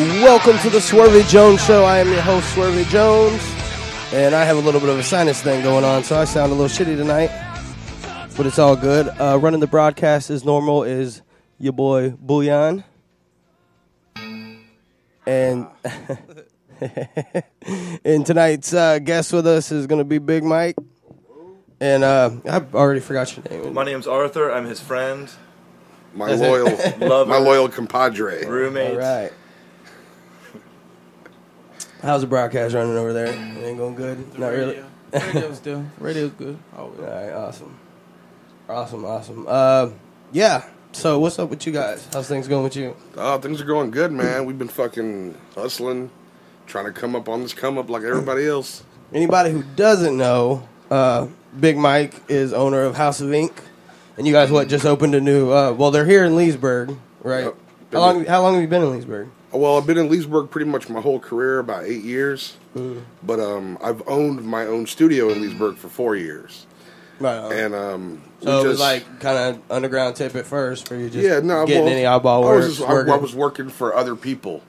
Welcome to the Swervey Jones Show. I am your host, Swervey Jones, and I have a little bit of a sinus thing going on, so I sound a little shitty tonight, but it's all good. Running the broadcast as normal is your boy, Bouillon, and and tonight's guest with us is going to be Big Mike, and I've already forgot your name. My name's Arthur. I'm his friend. My loyal compadre. Roommate. All right. How's the broadcast running over there? It ain't going good? Not really? Radio's good. Always. All right, awesome. Yeah, so what's up with you guys? How's things going with you? Things are going good, man. We've been fucking hustling, trying to come up on this come up like everybody else. Anybody who doesn't know, Big Mike is owner of House of Ink. And you guys, just opened a new, they're here in Leesburg, right? How long have you been in Leesburg? Well, I've been in Leesburg pretty much my whole career, about 8 years. But I've owned my own studio in Leesburg for 4 years. Right. And so it was like kind of underground tip at first for you just getting any I eyeball was working for other people.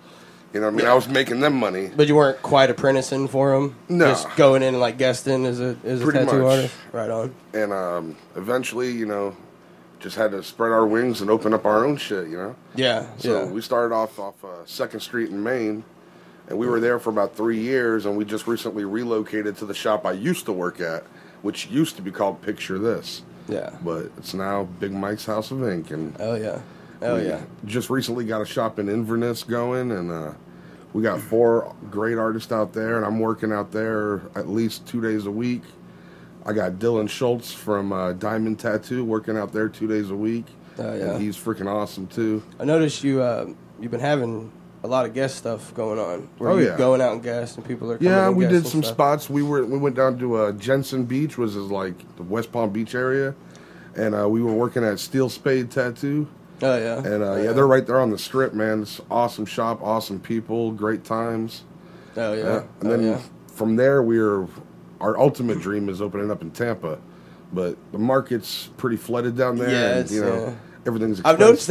You know what I mean? I was making them money. But you weren't quite apprenticing for them? No. Just going in and like guesting as a tattoo artist? Right on. And eventually, just had to spread our wings and open up our own shit, Yeah. So we started off 2nd Street in Maine, and we were there for about 3 years, and we just recently relocated to the shop I used to work at, which used to be called Picture This. Yeah. But it's now Big Mike's House of Ink. And we just recently got a shop in Inverness going, and we got 4 great artists out there, and I'm working out there at least 2 days a week. I got Dylan Schultz from Diamond Tattoo working out there 2 days a week. And he's freaking awesome, too. I noticed you've been having a lot of guest stuff going on. You're going out and guest, and people are coming and we did some spots. We went down to Jensen Beach, which is like the West Palm Beach area, and we were working at Steel Spade Tattoo. Oh, yeah. And they're right there on the strip, man. It's an awesome shop, awesome people, great times. Oh, yeah. And then from there, our ultimate dream is opening up in Tampa, but the market's pretty flooded down there. Yeah, and, everything's expensive. I've noticed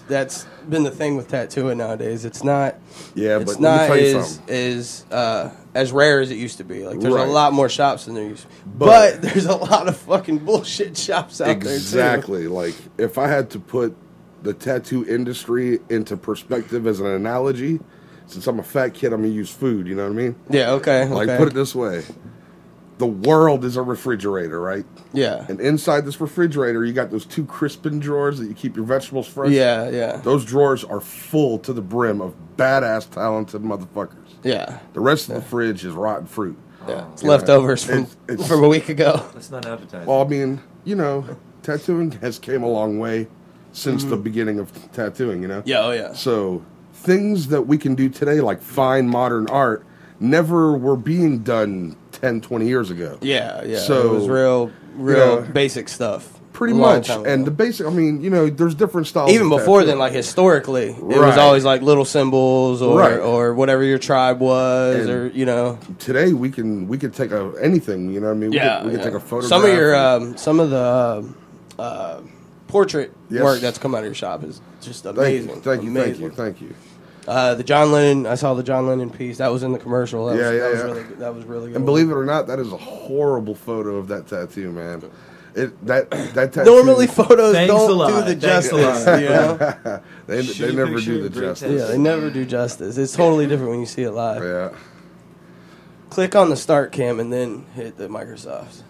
that's been the thing with tattooing nowadays. It's not. Yeah, it's but not let me tell you as rare as it used to be. Like there's Right. a lot more shops than there used to be. But there's a lot of fucking bullshit shops out there too. Exactly. Like if I had to put the tattoo industry into perspective as an analogy, since I'm a fat kid, I'm gonna use food. You know what I mean? Yeah. Okay. Like put it this way. The world is a refrigerator, right? Yeah. And inside this refrigerator, you got those 2 Crispin drawers that you keep your vegetables fresh. Yeah. Those drawers are full to the brim of badass, talented motherfuckers. Yeah. The rest of the fridge is rotten fruit. Yeah. It's leftovers from a week ago. That's not advertising. Well, I mean, tattooing has came a long way since the beginning of tattooing, Yeah. Oh, yeah. So things that we can do today, like fine modern art, never were being done 10, 20 years ago. Yeah. So, it was real basic stuff. Pretty much. And the basic, there's different styles. Even before then, like historically, it was always like little symbols or whatever your tribe was, and Today we can take anything, you know what I mean? We can take a photograph. Some of the portrait work that's come out of your shop is just amazing. Thank you. The John Lennon, I saw the John Lennon piece. That was in the commercial. That was really good. And believe it or not, that is a horrible photo of that tattoo, man. That tattoo. Normally photos don't do the justice. They never do the justice. Yeah, they never do justice. It's totally different when you see it live. Yeah. Click on the start cam and then hit the Microsoft.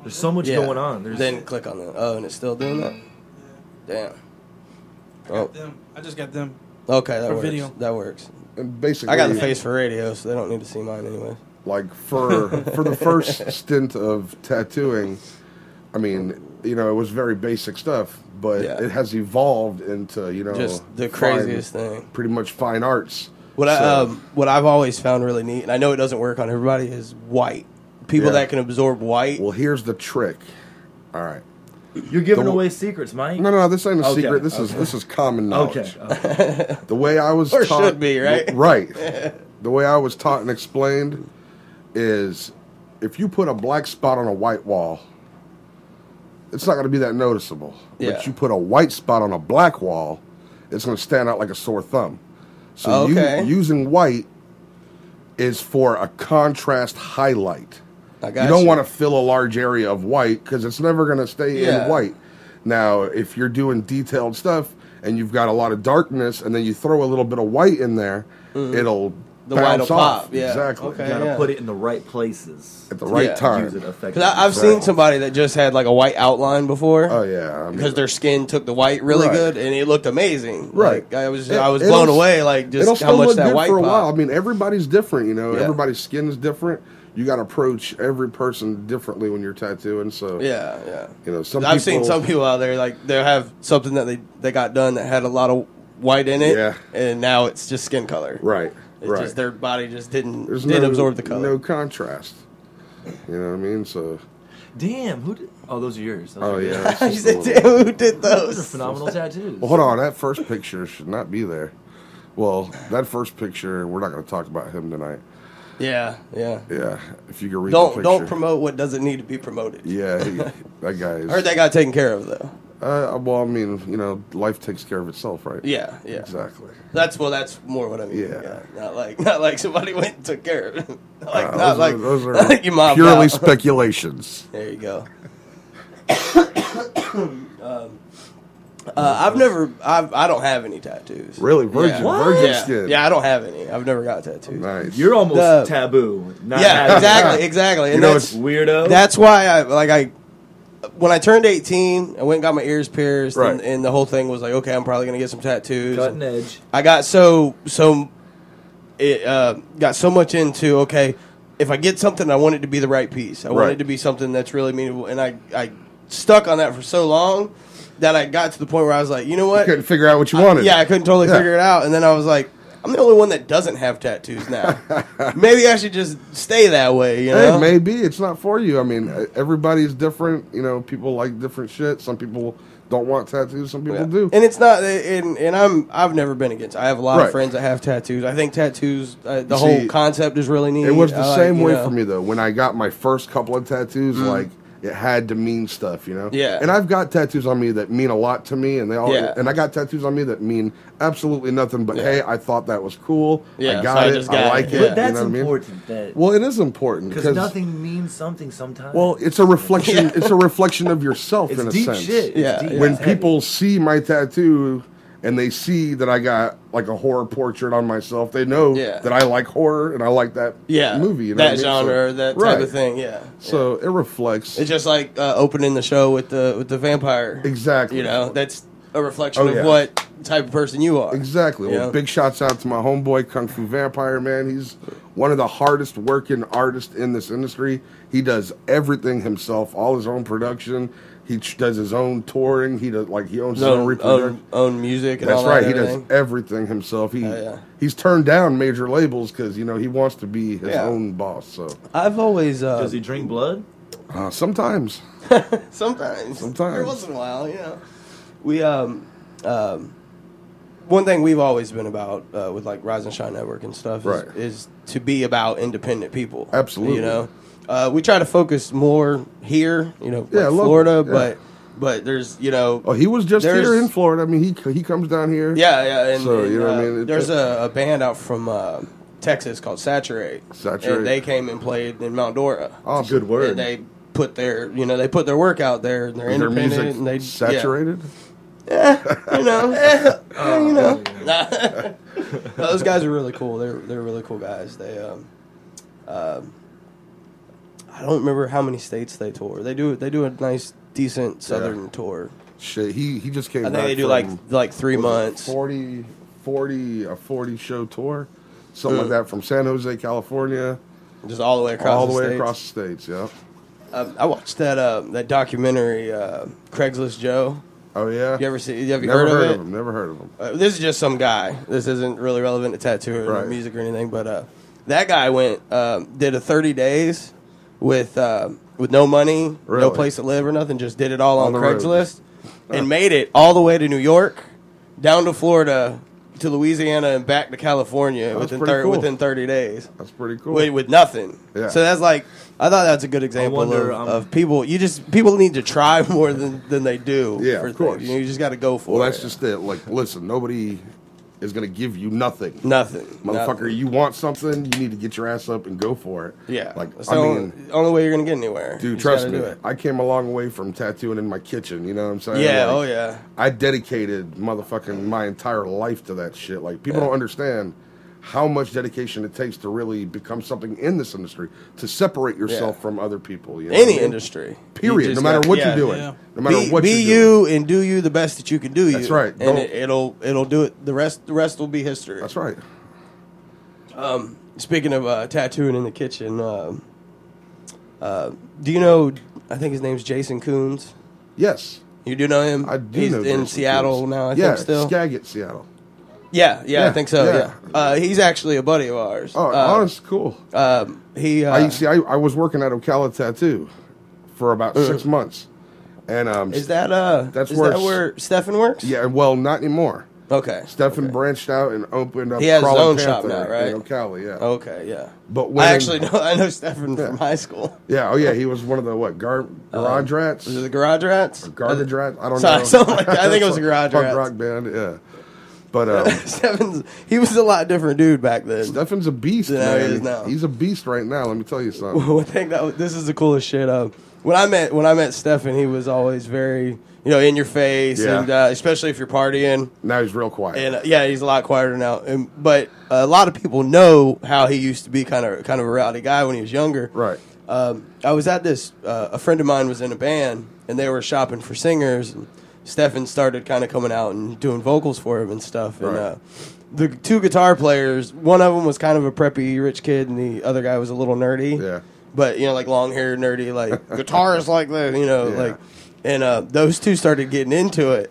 There's so much going on. Then click on the. Oh, and it's still doing that? Damn. I just got them. Okay, that for works. Video. That works. And basically, I got the face for radio, so they don't need to see mine anyway. Like for the first stint of tattooing, it was very basic stuff, but it has evolved into just the craziest thing. Pretty much fine arts. What I've always found really neat, and I know it doesn't work on everybody, is white. People that can absorb white. Well, here's the trick. All right. You're giving away secrets, Mike. No, this ain't a secret. This is common knowledge. Okay. The way I was or taught, should be, right? Right. The way I was taught and explained is if you put a black spot on a white wall, it's not going to be that noticeable. Yeah. But you put a white spot on a black wall, it's going to stand out like a sore thumb. So Okay. using white is for a contrast highlight. I got You don't want to fill a large area of white because it's never going to stay Yeah. in white. Now, if you're doing detailed stuff and you've got a lot of darkness and then you throw a little bit of white in there, it'll The white bounce will off. pop, yeah. Exactly. Okay. You gotta yeah. put it in the right places. At the right Yeah. time. Use it effectively. Because I've seen somebody that just had like a white outline before. Oh yeah, I mean, Because their skin took the white really Right. good, and it looked amazing. Right. Like, I was It'll- blown away, like it'll just how still much look that good white for a while. I popped. mean, everybody's different, you know. Yeah. Everybody's skin is different. You got to approach every person differently when you're tattooing. So Yeah. you know, I've seen some people out there like they'll have something that they got done that had a lot of white in it, Yeah. and now it's just skin color. Right. It's right. just their body just didn't There's absorb the color. No contrast. You know what I mean? So. Damn, who did? Oh, those are yours. Those Oh are yours. yeah. that's He just said, a little- "Damn, who did Those are those?" phenomenal tattoos. Well, hold on. That first picture should not be there. Well, that first picture, we're not going to talk about him tonight. Yeah. Yeah, if you can read the picture. Don't promote what doesn't need to be promoted. Yeah, that guy is. I heard that got taken care of though. Well, I mean, you know, life takes care of itself, right? Yeah. Exactly. That's more what I mean. Yeah. Not like somebody went and took care of it. Those are not like your mom. purely speculations. There you go. I don't have any tattoos. Really, virgin, Yeah. virgin Yeah. skin. Yeah, I don't have any. I've never got tattoos. Nice. You're almost The- taboo. Not Yeah, having- exactly. You And know, that's Weirdo. that's why when I turned 18, I went and got my ears pierced, Right. and the whole thing was like, okay, I'm probably gonna get some tattoos. Cutting edge. I got got so much into, okay, if I get something, I want it to be the right piece. I want Right. it to be something that's really meaningful, and I stuck on that for so long that I got to the point where I was like, you know what? Couldn't figure out what you wanted. Yeah, I couldn't totally Yeah. figure it out, and then I was like, I'm the only one that doesn't have tattoos now. Maybe I should just stay that way, you know? Hey, maybe it's not for you. I mean, everybody's different. You know, people like different shit. Some people don't want tattoos. Some people Yeah. do. And it's not, and I've never been against. I have a lot Right. of friends that have tattoos. I think tattoos, the You whole see, concept is really neat. It was the I like, same you way know. for me though. When I got my first couple of tattoos, like it had to mean stuff, you know. Yeah. And I've got tattoos on me that mean a lot to me, and they all. Yeah. And I got tattoos on me that mean absolutely nothing. But hey, I thought that was cool. Yeah, I got so I it. just I got like it. it. Yeah. But that's you know what I mean? important. That Well, it is important because nothing means something sometimes. Well, it's a reflection. It's a reflection of yourself it's in a deep sense. shit. It's Yeah, deep. yeah. When It's heavy. people see my tattoo and they see that I got like a horror portrait on myself, they know Yeah. that I like horror and I like that movie. You know that what I mean? genre, So- that type right. of thing. Yeah. So it reflects It's just like opening the show with the vampire. exactly. You know, that's a reflection Oh, of yeah. what type of person you are. Exactly. You Well, know? big shouts out to my homeboy Kung Fu Vampire, man. He's one of the hardest working artists in this industry. He does everything himself, all his own production. He does his own touring. He does he owns his own reproduction. Own music and That's all right. that. He does everything. everything himself. Yeah. He's turned down major labels because he wants to be his Yeah. own boss. So I've always Does he drink blood? sometimes, sometimes every once in a while, you know. We one thing we've always been about with like Rise and Shine Network and stuff Right. is to be about independent people. Absolutely. You know, we try to focus more here, you know, Yeah, like local, Florida, yeah. but there's, you know, he was just There's- here in Florida. I mean, he comes down here. yeah, and, So, you know what I mean? there's a band out from Texas called Saturate. Saturate. And they came and played in Mount Dora. Awesome. Good word. And they put their work out there, and they're Is their independent, music and they saturated? you know, you know. Those guys are really cool. They're really cool guys. They I don't remember how many states they tour. They do a nice, decent southern tour. Shit, he just came. I think back they do from, like 3 was it months. 40 show tour, something like that, from San Jose, California, Just all the way across all the the way states. across the states. Yeah. I watched that documentary, Craigslist Joe. Oh yeah. You ever see? Have you Never heard of it? him. Never heard of him. This is just some guy. This isn't really relevant to tattoo or Right. music or anything. But that guy went did a 30 days with no money, no Really? place to live or nothing. Just did it all on On the road. Craigslist and made it all the way to New York, down to Florida, to Louisiana, and back to California That's within pretty cool. within 30 days. That's pretty cool. With nothing. Yeah. So that's like, I thought that's a good example wonder, of people. People need to try more than they do. Yeah, for of course. things. You just got to go for Well, it. that's just it. Like, listen, nobody is going to give you nothing. Nothing. Motherfucker, you want something, you need to get your ass up and go for it. Yeah. Like, That's the only way you're going to get anywhere. Dude, You just trust gotta me. do it. I came a long way from tattooing in my kitchen, you know what I'm saying? Yeah, Like, oh yeah. I dedicated motherfucking my entire life to that shit. Like, people don't understand how much dedication it takes to really become something in this industry, to separate yourself from other people. You know Any what I mean? industry. Period. No matter what you're doing. Yeah. No matter what be you're you doing. and do you the best that you can do. That's right. And it'll do it. The rest will be history. That's right. Speaking of tattooing in the kitchen, do you know? I think his name's Jason Coons. Yes. You do know him? I do He's know in Jason Seattle Coons. now. I think still. Skagit, Seattle. Yeah, I think so. yeah. He's actually a buddy of ours. Oh, honest, cool. He. I was working at Ocala Tattoo for about 6 months, and is that that's is where that where Stefan works? yeah, well, not anymore. Okay. Stefan branched out and opened up. He has his Crawling own shop Panther now, right? In Ocala, yeah. Okay, yeah. But when I know Stefan from high school. yeah, oh yeah, he was one of the garage rats, Was it the Garage Rats? garbage rats. I don't Sorry, know. something like that. I think it was the Garage Punk Rats. rock band, yeah. But He was a lot different dude back then. Stefan's a beast, Than man. he is now. He's a beast right now. Let me tell you something. I think this is the coolest shit. When I met Stefan, he was always very in your face, Yeah. and especially if you're partying. Now he's real quiet. And he's a lot quieter now. But a lot of people know how he used to be kind of a rowdy guy when he was younger. Right. I was at this. A friend of mine was in a band, and they were shopping for singers. And Stefan started kind of coming out and doing vocals for him and stuff. And Right. the two guitar players, one of them was kind of a preppy rich kid, and the other guy was a little nerdy. Yeah. But like long hair, nerdy, like guitars like that, Yeah. like. And those two started getting into it.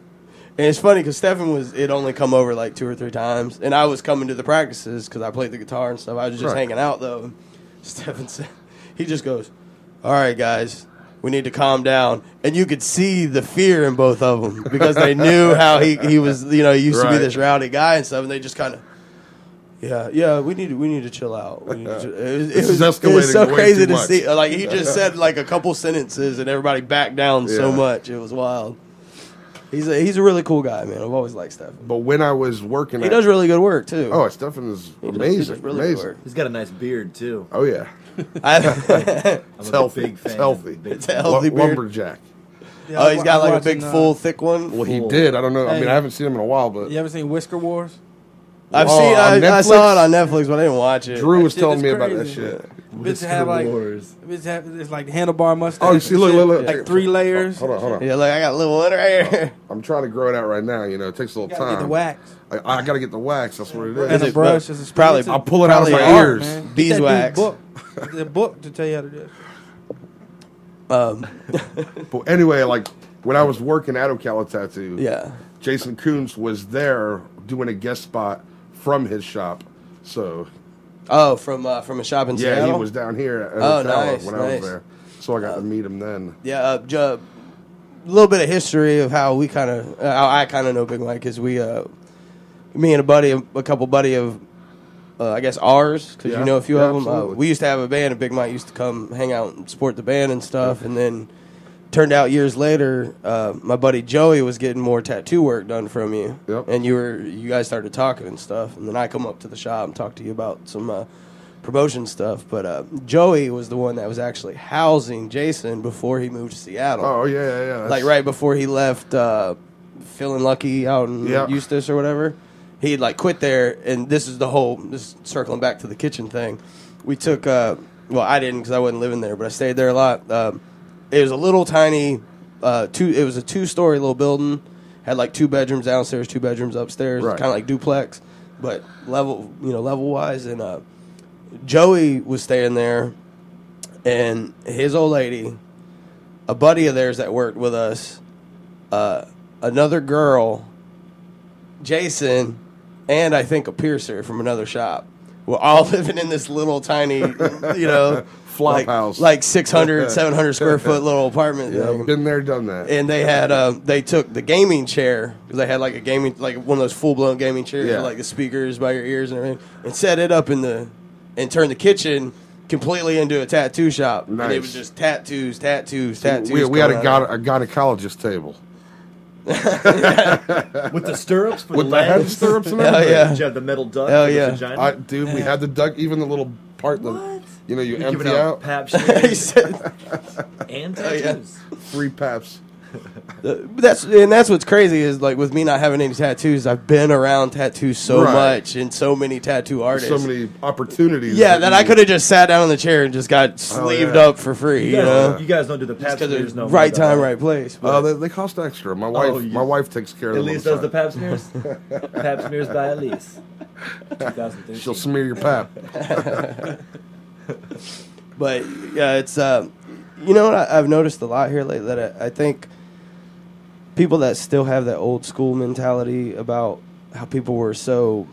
And it's funny because Stefan had only come over like 2 or 3 times. And I was coming to the practices because I played the guitar and stuff. I was just Right. hanging out, though. And Stefan said, he just goes, "All right, guys, we need to calm down." And you could see the fear in both of them because they knew how he was, he used to be Right. this rowdy guy and stuff. And they just kind of, yeah, we need to chill out. It was escalating so way crazy too to much. see. Like he just said like a couple sentences and everybody backed down so Yeah. much. It was wild. He's a really cool guy, man. I've always liked Stefan. But when I was working He does really good work too. Oh, Stefan is He does amazing. really good Amazing. work. He's got a nice beard too. Oh, yeah. I'm It's a healthy. big fan. It's healthy. Big It's a fan. healthy beard. Lumberjack. Oh, he's got like a big, watching, full, thick one. Well, he Cool. did. I don't know. I mean, Hey. I haven't seen him in a while, but You ever seen Whisker Wars? I've Oh, seen. on I saw Netflix? it on Netflix, but I didn't watch it. Drew was That shit telling is me about that crazy. shit. Bitch have like Wars. bitch have it's like handlebar mustache. Oh, you see, and look, shit. look, look. like 3 layers. Hold on. Yeah, like I got a little one right here. I'm trying to grow it out right now. You know, it takes a little Gotta time. get the wax I got to get the wax. That's what it and is. a it- brush. look, It's probably- I'll pull it out of Probably my art, ears. man. Get Beeswax. that dude book. The book to tell you how to do it. But anyway, like when I was working at Ocala Tattoo, Yeah. Jason Coons was there doing a guest spot from his shop. So Oh, from a shop in yeah, Seattle. he was down here at Oh, Ocala nice, when I nice. was there. So I got to meet him then. Yeah, a little bit of history of how we kind of, how I kind of know Big Mike is me and a couple buddy of, I guess ours, because Yeah, you know a few yeah, of them. absolutely. We used to have a band, and Big Mike used to come hang out and support the band and stuff. And then turned out years later, my buddy Joey was getting more tattoo work done from you, Yep. and you guys started talking and stuff. And then I come up to the shop and talk to you about some promotion stuff. But Joey was the one that was actually housing Jason before he moved to Seattle. Oh yeah. That's- Like right before he left Feeling Lucky out in Yeah. Eustis or whatever. He had like quit there, and this is circling back to the kitchen thing. We took, well, I didn't because I wasn't living there, but I stayed there a lot. It was a little tiny, it was a 2-story little building, had like 2 bedrooms downstairs, 2 bedrooms upstairs, Right. kind of like duplex, but level wise. And Joey was staying there, and his old lady, a buddy of theirs that worked with us, another girl, Jason, and I think a piercer from another shop were all living in this little tiny, Flop house. like 600, 700 square foot little apartment Yeah, thing. been there, done that. And they had, they took the gaming chair, because they had like a gaming, like one of those full blown gaming chairs Yeah. with like the speakers by your ears and everything, and set it up and turned the kitchen completely into a tattoo shop. And it Nice. was just tattoos. We had going on. a gynecologist table. With the stirrups for With the the head legs. stirrups and Hell everything. yeah. Did you have the metal duck Hell for yeah. the vagina? Dude, we had the duck, even the little part that, What? you know, you You're empty giving out. pap He smears said, and Oh, yeah. tattoos. Free paps. that's what's crazy is like with me not having any tattoos, I've been around tattoos so Right. much and so many tattoo artists. So many opportunities. Yeah, that I you- could have just sat down in the chair and just got sleeved yeah. up for free. You know, You guys don't do the pap because smears it's no more, right though, time, right place. Oh, But they cost extra. My you- wife takes care of them. Elise on does the side. pap smears. Pap smears by Elise. 2013. She'll smear your pap. But yeah, it's you know what I've noticed a lot here lately that I think people that still have that old school mentality about how people were so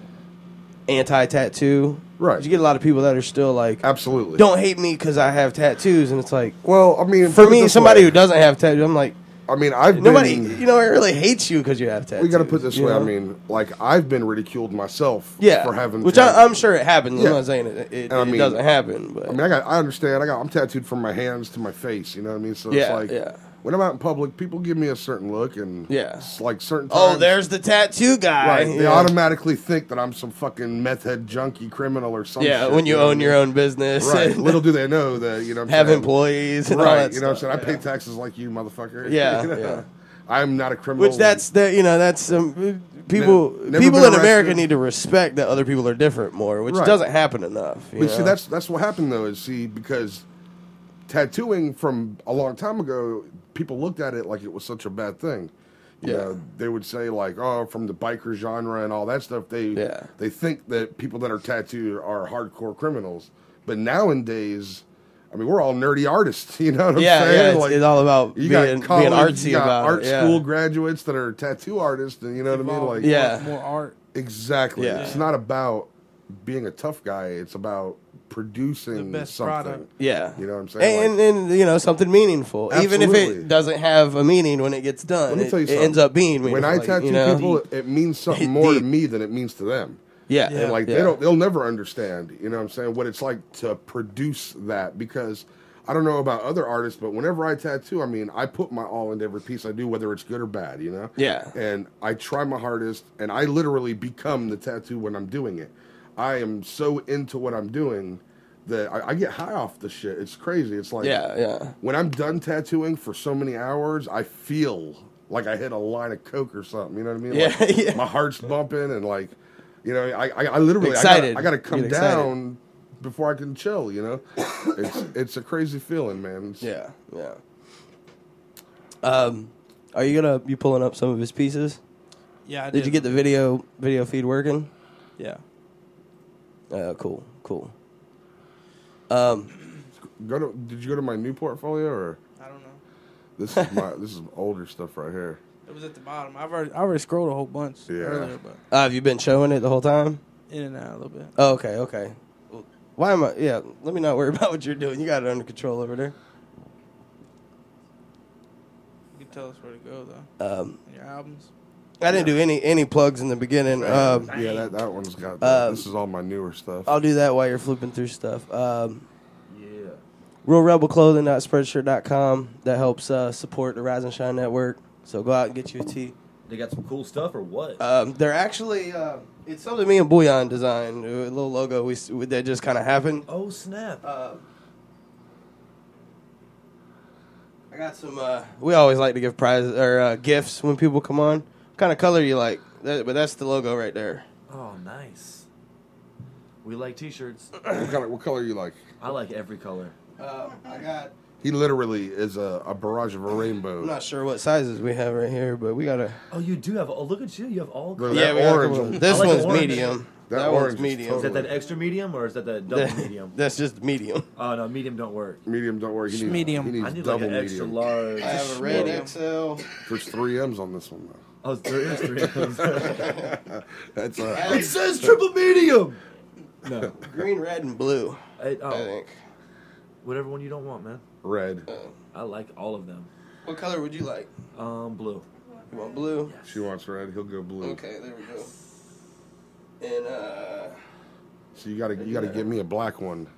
anti-tattoo. Right. You get a lot of people that are still like, Absolutely. don't hate me because I have tattoos, and it's like, Well, I mean, for put it me, this somebody way. who doesn't have tattoos, I'm like, I mean, I've nobody, been. you know, it really hates you because you have tattoos. We got to put it this you way. I know? mean, like I've been ridiculed myself. yeah, For having. which tattoos. I'm sure it happens. Yeah. I'm not saying it I mean- doesn't happen, but I mean, I understand. I'm tattooed from my hands to my face. You know what I mean? So Yeah, it's like yeah. when I'm out in public, people give me a certain look, and Yeah. it's like certain times. oh, there's the tattoo guy. right. They Yeah. automatically think that I'm some fucking meth head junkie criminal or something. Yeah, when you own your own business, Right. and Little do they know that you know. What I'm have saying? employees, and all Right. that You know what I'm stuff. saying? I pay taxes like you, motherfucker. Yeah, You know? yeah. I'm not a criminal. Which that's people. Never People been in America arrested. need to respect that other people are different more, which Right. doesn't happen enough. You But see, know? that's what happened though. Is because tattooing from a long time ago, people looked at it like it was such a bad thing. You Yeah. know, they would say like, "Oh, from the biker genre and all that stuff." They think that people that are tattooed are hardcore criminals. But nowadays, I mean, we're all nerdy artists. You know what I'm yeah, saying? yeah. It's all about you being got college, artsy you got about art it. Yeah. school graduates that are tattoo artists, and you know what I mean? Evolve Like, Yeah. more art. exactly. Yeah. It's not about being a tough guy. It's about The producing best something. product. Yeah, You know what I'm saying? and you know something meaningful, even if Absolutely. it doesn't have a meaning when it gets done. Let me tell you it something. ends up being meaningful. When I like, tattoo you know? people, it means something more to Deep. me than it means to them. yeah, Yeah. And like yeah. they'll never understand, you know what I'm saying, what it's like to produce that, because I don't know about other artists, but whenever I tattoo, I mean, I put my all into every piece I do, whether it's good or bad, you know? Yeah. And I try my hardest, and I literally become the tattoo when I'm doing it. I am so into what I'm doing that I get high off the shit. It's crazy. It's like yeah. when I'm done tattooing for so many hours, I feel like I hit a line of coke or something. You know what I mean? Yeah, Like, yeah. my heart's bumping, and like, you know, I literally Excited. I gotta come Get excited. down before I can chill. You know, it's a crazy feeling, man. Yeah, yeah. Are you pulling up some of his pieces? Yeah, I Did you get the video feed working? Yeah. Cool. Did you go to my new portfolio, or I don't know. this is older stuff right here? It was at the bottom. I already scrolled a whole bunch Yeah. earlier, but Have you been showing it the whole time? in and out a little bit. Oh, okay. Well, why am I? Yeah, let me not worry about what you're doing. You got it under control over there. You can tell us where to go though. In your albums. I didn't do any plugs in the beginning. Yeah, that one's got. This is all my newer stuff. I'll do that while you're flipping through stuff. Yeah. RealRebelClothing.Spreadshirt.com. That helps support the Rise and Shine Network. So go out and get you a tee. They got some cool stuff or what? They're actually it's something me and Bouillon designed. A little logo that just kind of happened. Oh snap! I got some. We always like to give prizes or gifts when people come on. What kind of color you like? But that's the logo right there. Oh nice. We like T-shirts. What color you like? I like every color. I got. He literally is a barrage of a rainbow. I'm not sure what sizes we have right here, but we got a. Oh, you do have. Oh, look at you! You have all. Look, colors. that we got a orange couple- one. This I like one's the orange. medium. That That orange one's is medium. Is that that extra medium or is that that double medium? That's just medium. Oh no, medium don't work. Medium, don't worry. He needs, Medium. He needs I need like double an extra medium. large. I have a red medium. XL. There's 3 M's on this one though. Oh, there is 3 of them. That's It says triple medium. No, Green, red, and blue. I oh, think. whatever one you don't want, man. red. I like all of them. What color would you like? Blue. You want blue? She wants red. He'll go blue. Okay, there we go. And So you gotta get me a black one.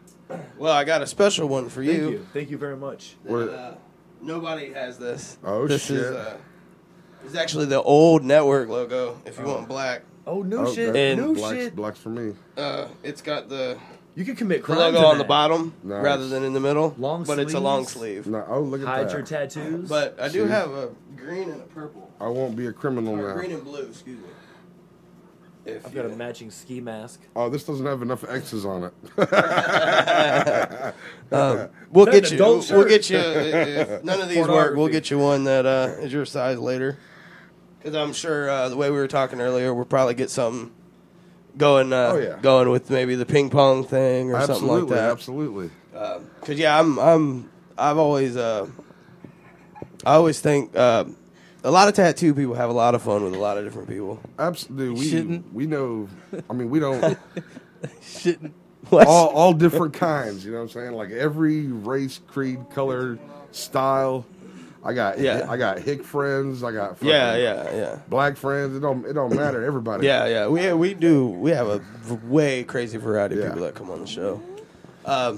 well, I got a special one for Thank you very much. What- Nobody has this. Oh, this shit. Is, It's actually the old network logo. If you want black, Oh, new shit. And New Black's, shit. Black's for me. it's got the You can commit the crimes logo in on the that. bottom Nice. rather than in the middle. Long but it's a long sleeves. sleeve. No, oh, look at Hide that. your tattoos. But I do See? have a green and a purple. I won't be a criminal Or now. green and blue, excuse me. If I've got a matching ski mask. Oh, this doesn't have enough X's on it. We'll Is that get an you. adult We'll shirt? get you. If none of these work, we'll Pornography. get you one that is your size later. Because I'm sure the way we were talking earlier, we'll probably get something going. yeah. Going with maybe the ping pong thing or something like that. Absolutely. Because I've always I always think a lot of tattoo people have a lot of fun with a lot of different people. Absolutely. Shouldn't. We know. I mean, we don't. Shouldn't. all different kinds. You know what I'm saying? Like every race, creed, color, style. I got hick friends. I got fucking yeah. black friends. It don't matter. Everybody. Yeah. We have a way crazy variety of Yeah. people that come on the show. A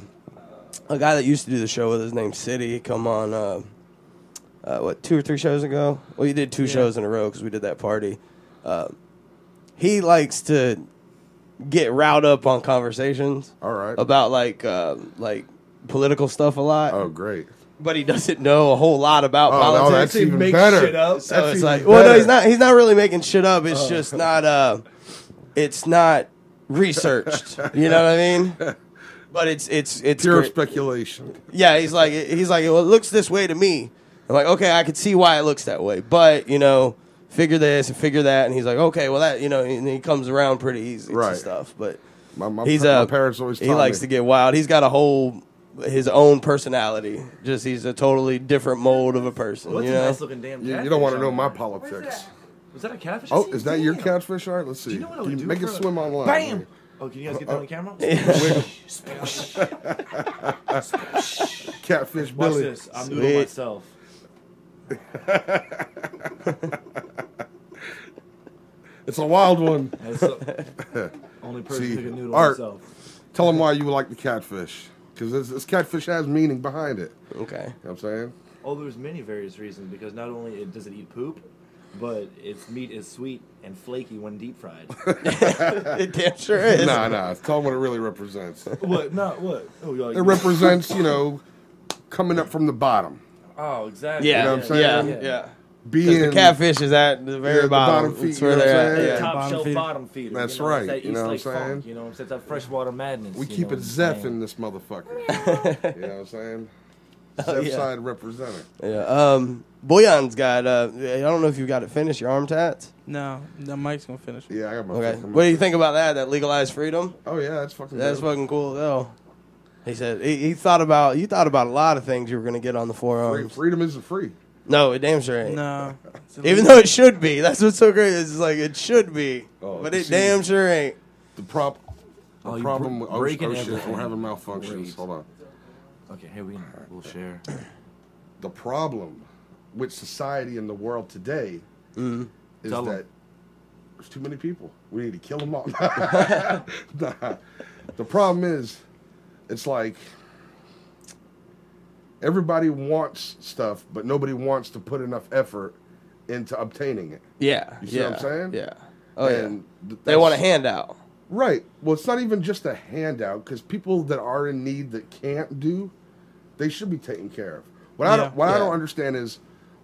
guy that used to do the show with his name's City. He come on 2 or 3 shows ago. Well, he did 2 shows in a row because we did that party. He likes to get riled up on conversations. All right. About like political stuff a lot. Oh, great. But he doesn't know a whole lot about Oh, no, politics. that's even make better. shit up. So That's it's even like, well, no, better. he's not really making shit up. It's just not it's not researched. You know what I mean? But it's Pure great. speculation. Yeah, he's like, well, it looks this way to me. I'm like, okay, I could see why it looks that way, but figure this and figure that, and he's like, okay, well that, and he comes around pretty easy Right. to stuff. But My my parents always taught he likes me. to get wild. He's got his own personality. Just he's a totally different mold of a person. What's you a know? nice looking damn catfish? You don't want to know on my there? politics. Was that a catfish? Oh, is that your Damn. catfish art? Let's see. Do you know what I Can would you do make it for a- swim online? Bam! Oh, can you guys get that on camera? Catfish Watch Billy. this. I'm Sweet. noodling myself. It's a wild one. That's the only person See, who can noodle Art. myself. Tell them why you like the catfish. Because this catfish has meaning behind it. Okay. You know what I'm saying? Oh, there's many various reasons because not only does it eat poop, but its meat is sweet and flaky when deep fried. It damn sure is. Nah. Tell them what it really represents. What? Not what? Oh, you like It represents, coming up from the bottom. Oh, exactly. Yeah, You know what I'm saying? yeah. Being Because the catfish is at the very the bottom. bottom feed, That's where you know they're what I'm at. saying? Yeah. Top Bottom shelf feeder. bottom feeder. That's It's that right, East you know what I'm Lake saying? Funk, it's that freshwater madness. we you keep know it what I'm Zeph saying? in this motherfucker. You know what I'm saying? Zeph yeah. side representing. Yeah. Boyan's got. I don't know if you got it finished. Your arm tats. No, the Mike's gonna finish. Yeah, I got my Okay. fucking- What do you think about that? That legalized freedom. Oh yeah, that's fucking. That's dope. fucking cool though. He said he thought about. You thought about a lot of things you were gonna get on the forearms. Freedom isn't free. No, it damn sure ain't. No, Even though it should be. That's what's so great. It's like it should be, Oh, but it see. damn sure ain't. The Oh, you problem with breaking shit, everything. we're having malfunctions. Great. Hold on. Okay, here we'll share. The problem with society in the world today is Tell 'em. that there's too many people. We need to kill them all. Nah. The problem is, it's like everybody wants stuff, but nobody wants to put enough effort into obtaining it. Yeah. You see what I'm saying? Yeah. Oh And yeah. They want a handout. Right. Well, it's not even just a handout because people that are in need that can't do, they should be taken care of. What I Yeah. don't understand is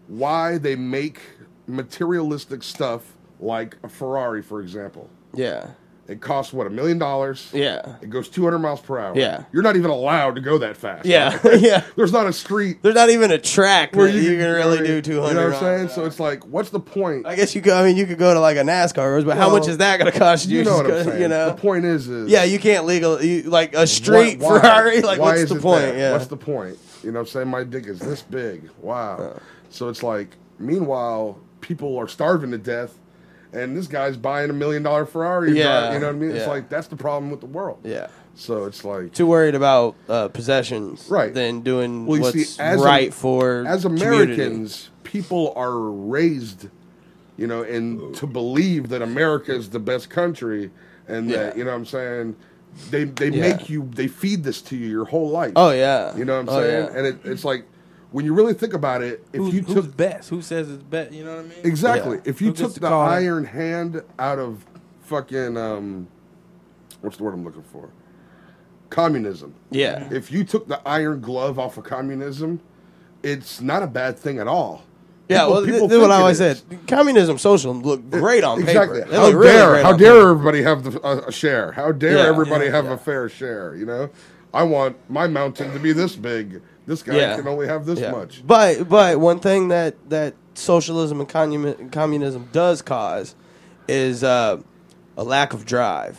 why they make materialistic stuff like a Ferrari, for example. Yeah. It costs what, $1 million? Yeah. It goes 200 miles per hour. Yeah. You're not even allowed to go that fast. Yeah. right? Yeah. There's not a street There's not even a track where that you can really do 200. You know what I'm saying? on. So it's like, what's the point? I guess you could. I mean, you could go to like a NASCAR race, but how Well, much is that going to cost you? You know what I'm Just go- saying? You know. The point is Yeah, you can't like a street why- Ferrari. Like, why what's is the it point? that? Yeah. What's the point? You know what I'm saying? My dick is this big. Wow. So it's like, meanwhile, people are starving to death, and this guy's buying $1 million Ferrari. Yeah, You know what I mean? It's yeah. like, that's the problem with the world. Yeah. So it's like, Too worried about possessions, Right. Than doing well, you what's see, as right for as community. Americans, people are raised, and to believe that America is the best country, and that, Yeah. you know what I'm saying, they Yeah. make you, they feed this to you your whole life. Oh yeah. You know what I'm Oh, saying? yeah. And it's like, when you really think about it, if you who's took best? Who says it's best? You know what I mean? exactly, Yeah. if you Who took gets to the call it? iron hand out of fucking what's the word I'm looking for? Communism. Yeah. If you took the iron glove off of communism, it's not a bad thing at all. Yeah, People- well, people this is what think I it always is. said. Communism, socialism look great on Exactly. paper. They How look really dare great how on dare paper. everybody have a share? How dare Yeah, everybody yeah, have yeah. a fair share? You know, I want my mountain to be this big. This guy Yeah. can only have this Yeah. much. But one thing that socialism and communism does cause is a lack of drive.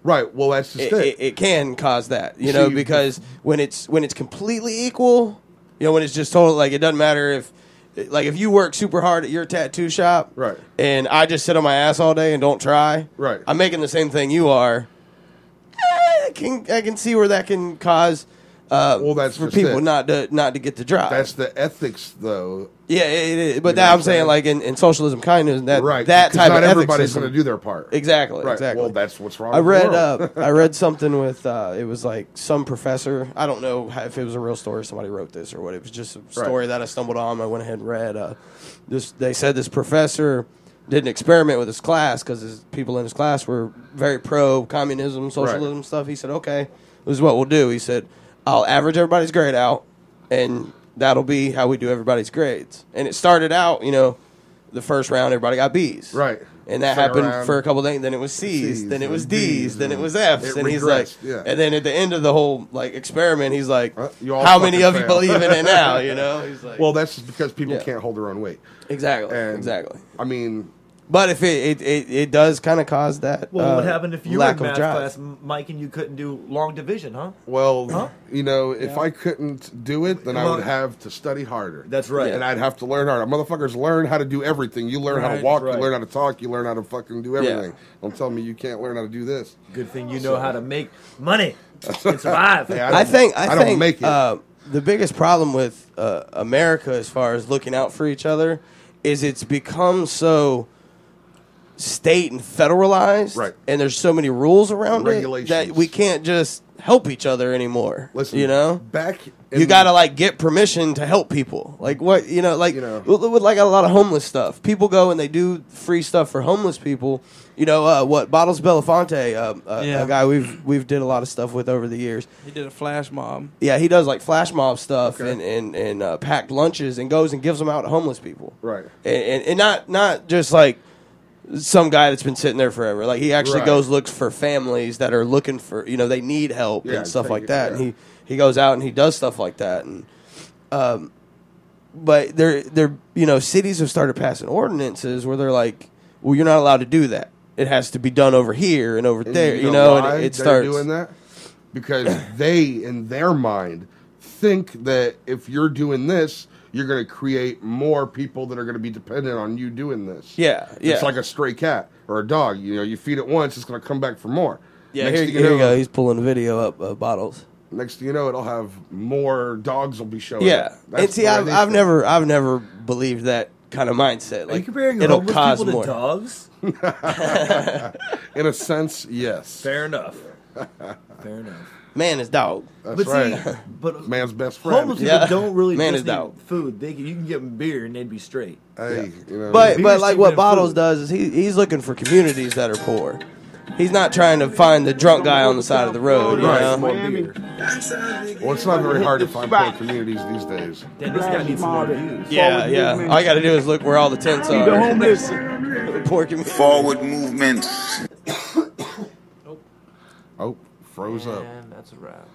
Right. Well, that's just it. It can cause that, you know, See, because when it's completely equal, you know, when it's just total, like it doesn't matter if you work super hard at your tattoo shop, Right. and I just sit on my ass all day and don't try, Right. I'm making the same thing you are. I can see where that can cause. Well, that's for just people it. not to get the drive. That's the ethics, though. Yeah, it is. But You know that what I'm I'm saying, saying? like in socialism, communism, that Right. that 'Cause type not of ethics everybody's system. going to do their part. Exactly. Right. Exactly. Well, that's what's wrong. I with read the world. I read something with it was like some professor. I don't know if it was a real story. Somebody wrote this or what. It was just a story that I stumbled on. I went ahead and read. They said this professor did an experiment with his class because his people in his class were very pro communism, socialism stuff. He said, "Okay, this is what we'll do." He said, "I'll average everybody's grade out, and that'll be how we do everybody's grades." And it started out, you know, the first round everybody got B's, Right. and that Second happened round, for a couple of days. Then it was C's, then it was D's, then it was F's, It and he's like, regressed, yeah. and then at the end of the whole like experiment, he's like, you all "How many fucking of you failed." believe in it now?" You know, he's like, Well, that's just because people Yeah. can't hold their own weight. exactly, And, exactly. I mean, But if it does kind of cause that. Well, what would happen if you were lack in of math drive? class, Mike, and you couldn't do long division, huh? well, Huh? you know, if I couldn't do it, then I Well, would have to study harder. That's right. And I'd have to learn harder. Motherfuckers learn how to do everything. You learn how to Right, walk, right. you learn how to talk, you learn how to fucking do everything. Yeah. Don't tell me you can't learn how to do this. Good thing you know how to make money and survive. Hey, I think don't make it. The biggest problem with America, as far as looking out for each other, is it's become so state and federalized, Right. and there's so many rules around it Regulations. that we can't just help each other anymore. Listen, you know, back in you gotta like get permission to help people. Like what like You know. with like a lot of homeless stuff. People go and they do free stuff for homeless people. You know what? Bottles Belafonte, Yeah. a guy we've did a lot of stuff with over the years. He did a flash mob. Yeah, he does like flash mob stuff Okay. and packed lunches and goes and gives them out to homeless people. Right. And not just like some guy that's been sitting there forever. Like he actually Right. goes looks for families that are looking for they need help Yeah, and stuff take like it, that. yeah. And he goes out and he does stuff like that. And but they're cities have started passing ordinances where they're like, well, you're not allowed to do that. It has to be done over here and over And there. you know why And it they're starts doing that because they, in their mind, think that if you're doing this, you're going to create more people that are going to be dependent on you doing this. Yeah. It's like a stray cat or a dog. You know, you feed it once, it's going to come back for more. Yeah, Next here thing you know, go. He's pulling the video up of bottles. Next thing you know, it'll have more dogs will be showing. Yeah, up. and That's see, the way I've they I've think. never believed that kind of mindset. Are Like you comparing it'll homeless cause people more. to dogs? In a sense, yes. Fair enough. Fair enough. Man is dog. That's But right. see, but Man's best friend. homeless people Yeah. don't really Man just is need dog. food. You can give them beer and they'd be straight. Hey, you know, But Beer's like cheaper what than Bottles food. does is he's looking for communities that are poor. He's not trying to find the drunk guy on the side of the road. You Right. know? More beer. well, it's not very hard to find poor communities these days. Then this guy needs some more views. Yeah. All you got to do is look where all the tents are. The homeless. Poor community. Forward movements. Oh, froze up. And that's a wrap.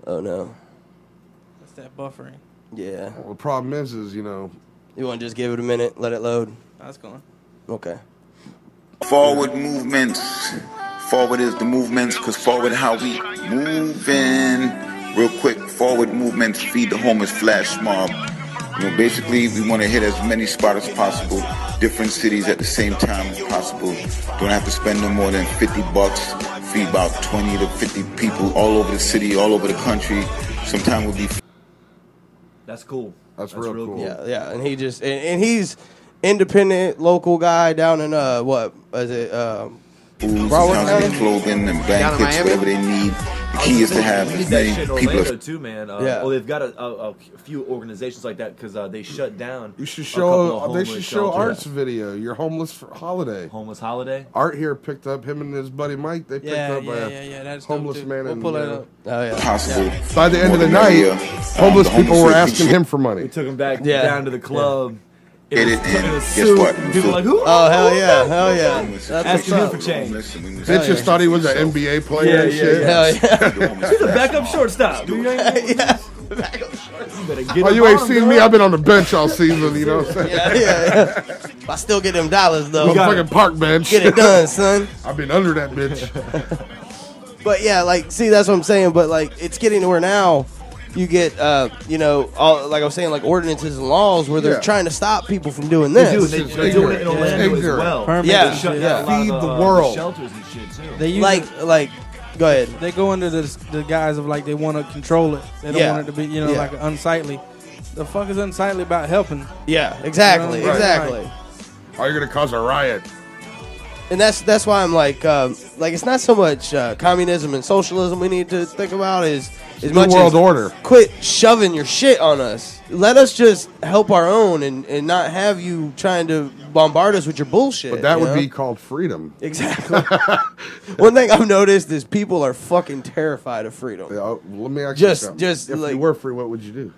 Oh no. That's that buffering. Yeah. Well, the problem is, you know, You want to just give it a minute, let it load? That's going. Okay. Forward movements. Forward is the movements, because forward how we moving. Real quick, forward movements, feed the homeless flash mob. You know, basically, we want to hit as many spots as possible, different cities at the same time as possible. Don't have to spend no more than $50. Feed about 20 to 50 people all over the city, all over the country. Sometime we'll be. That's cool. That's real cool. Yeah. And he just and he's independent local guy down in what is it? Foods, Broward houses, County? clothing, and blankets, whatever they need. key is to have We need as that many shit in people Orlando as too, man. Yeah. Well, they've got a few organizations like that because they shut down. You should a couple of show. They homeless should show shelters. Art's video. Your homeless holiday. Homeless holiday. Art here picked up him and his buddy Mike. They picked up Yeah. That's homeless dope, too. man. We'll and, pull that up. Oh yeah. possible. By the end of the More night, than homeless the people homeless were would asking be him for We money. took him back Yeah. down to the club. Hit it, in and a guess suit. what? People were like, who? Oh hell yeah, hell yeah. That's Asking him what's for up. change. Bitch just thought he was an NBA player and Yeah, shit. Hell yeah. He's a backup shortstop. You ain't- Yeah. you better get Oh, him you ain't on, seen dog. me. I've been on the bench all season. You know what I'm saying? Yeah. I still get them dollars though. On the fucking park bench. Get it done, son. I've been under that bitch. But yeah, like, see, that's what I'm saying. But like, it's getting to where now you get, all, like I was saying, like ordinances and laws where they're Yeah. trying to stop people from doing They do. this. They're It's doing it in ignorant. Orlando It's as ignorant. well. Permit Yeah. They shut Yeah. down a lot Feed of the world. shelters and shit too. They use Like, go ahead. they go into the guise of like they want to control it. They don't Yeah. want it to be, Yeah. like unsightly. The fuck is unsightly about helping? Yeah, exactly, Right. exactly. Oh, you're gonna cause a riot. And that's why I'm like it's not so much communism and socialism we need to think about is as New much world as order. quit shoving your shit on us. Let us just help our own and not have you trying to bombard us with your bullshit. But that you would know? be called freedom. Exactly. One thing I've noticed is people are fucking terrified of freedom. Yeah, let me ask you Just- something. just if like- you were free, what would you do?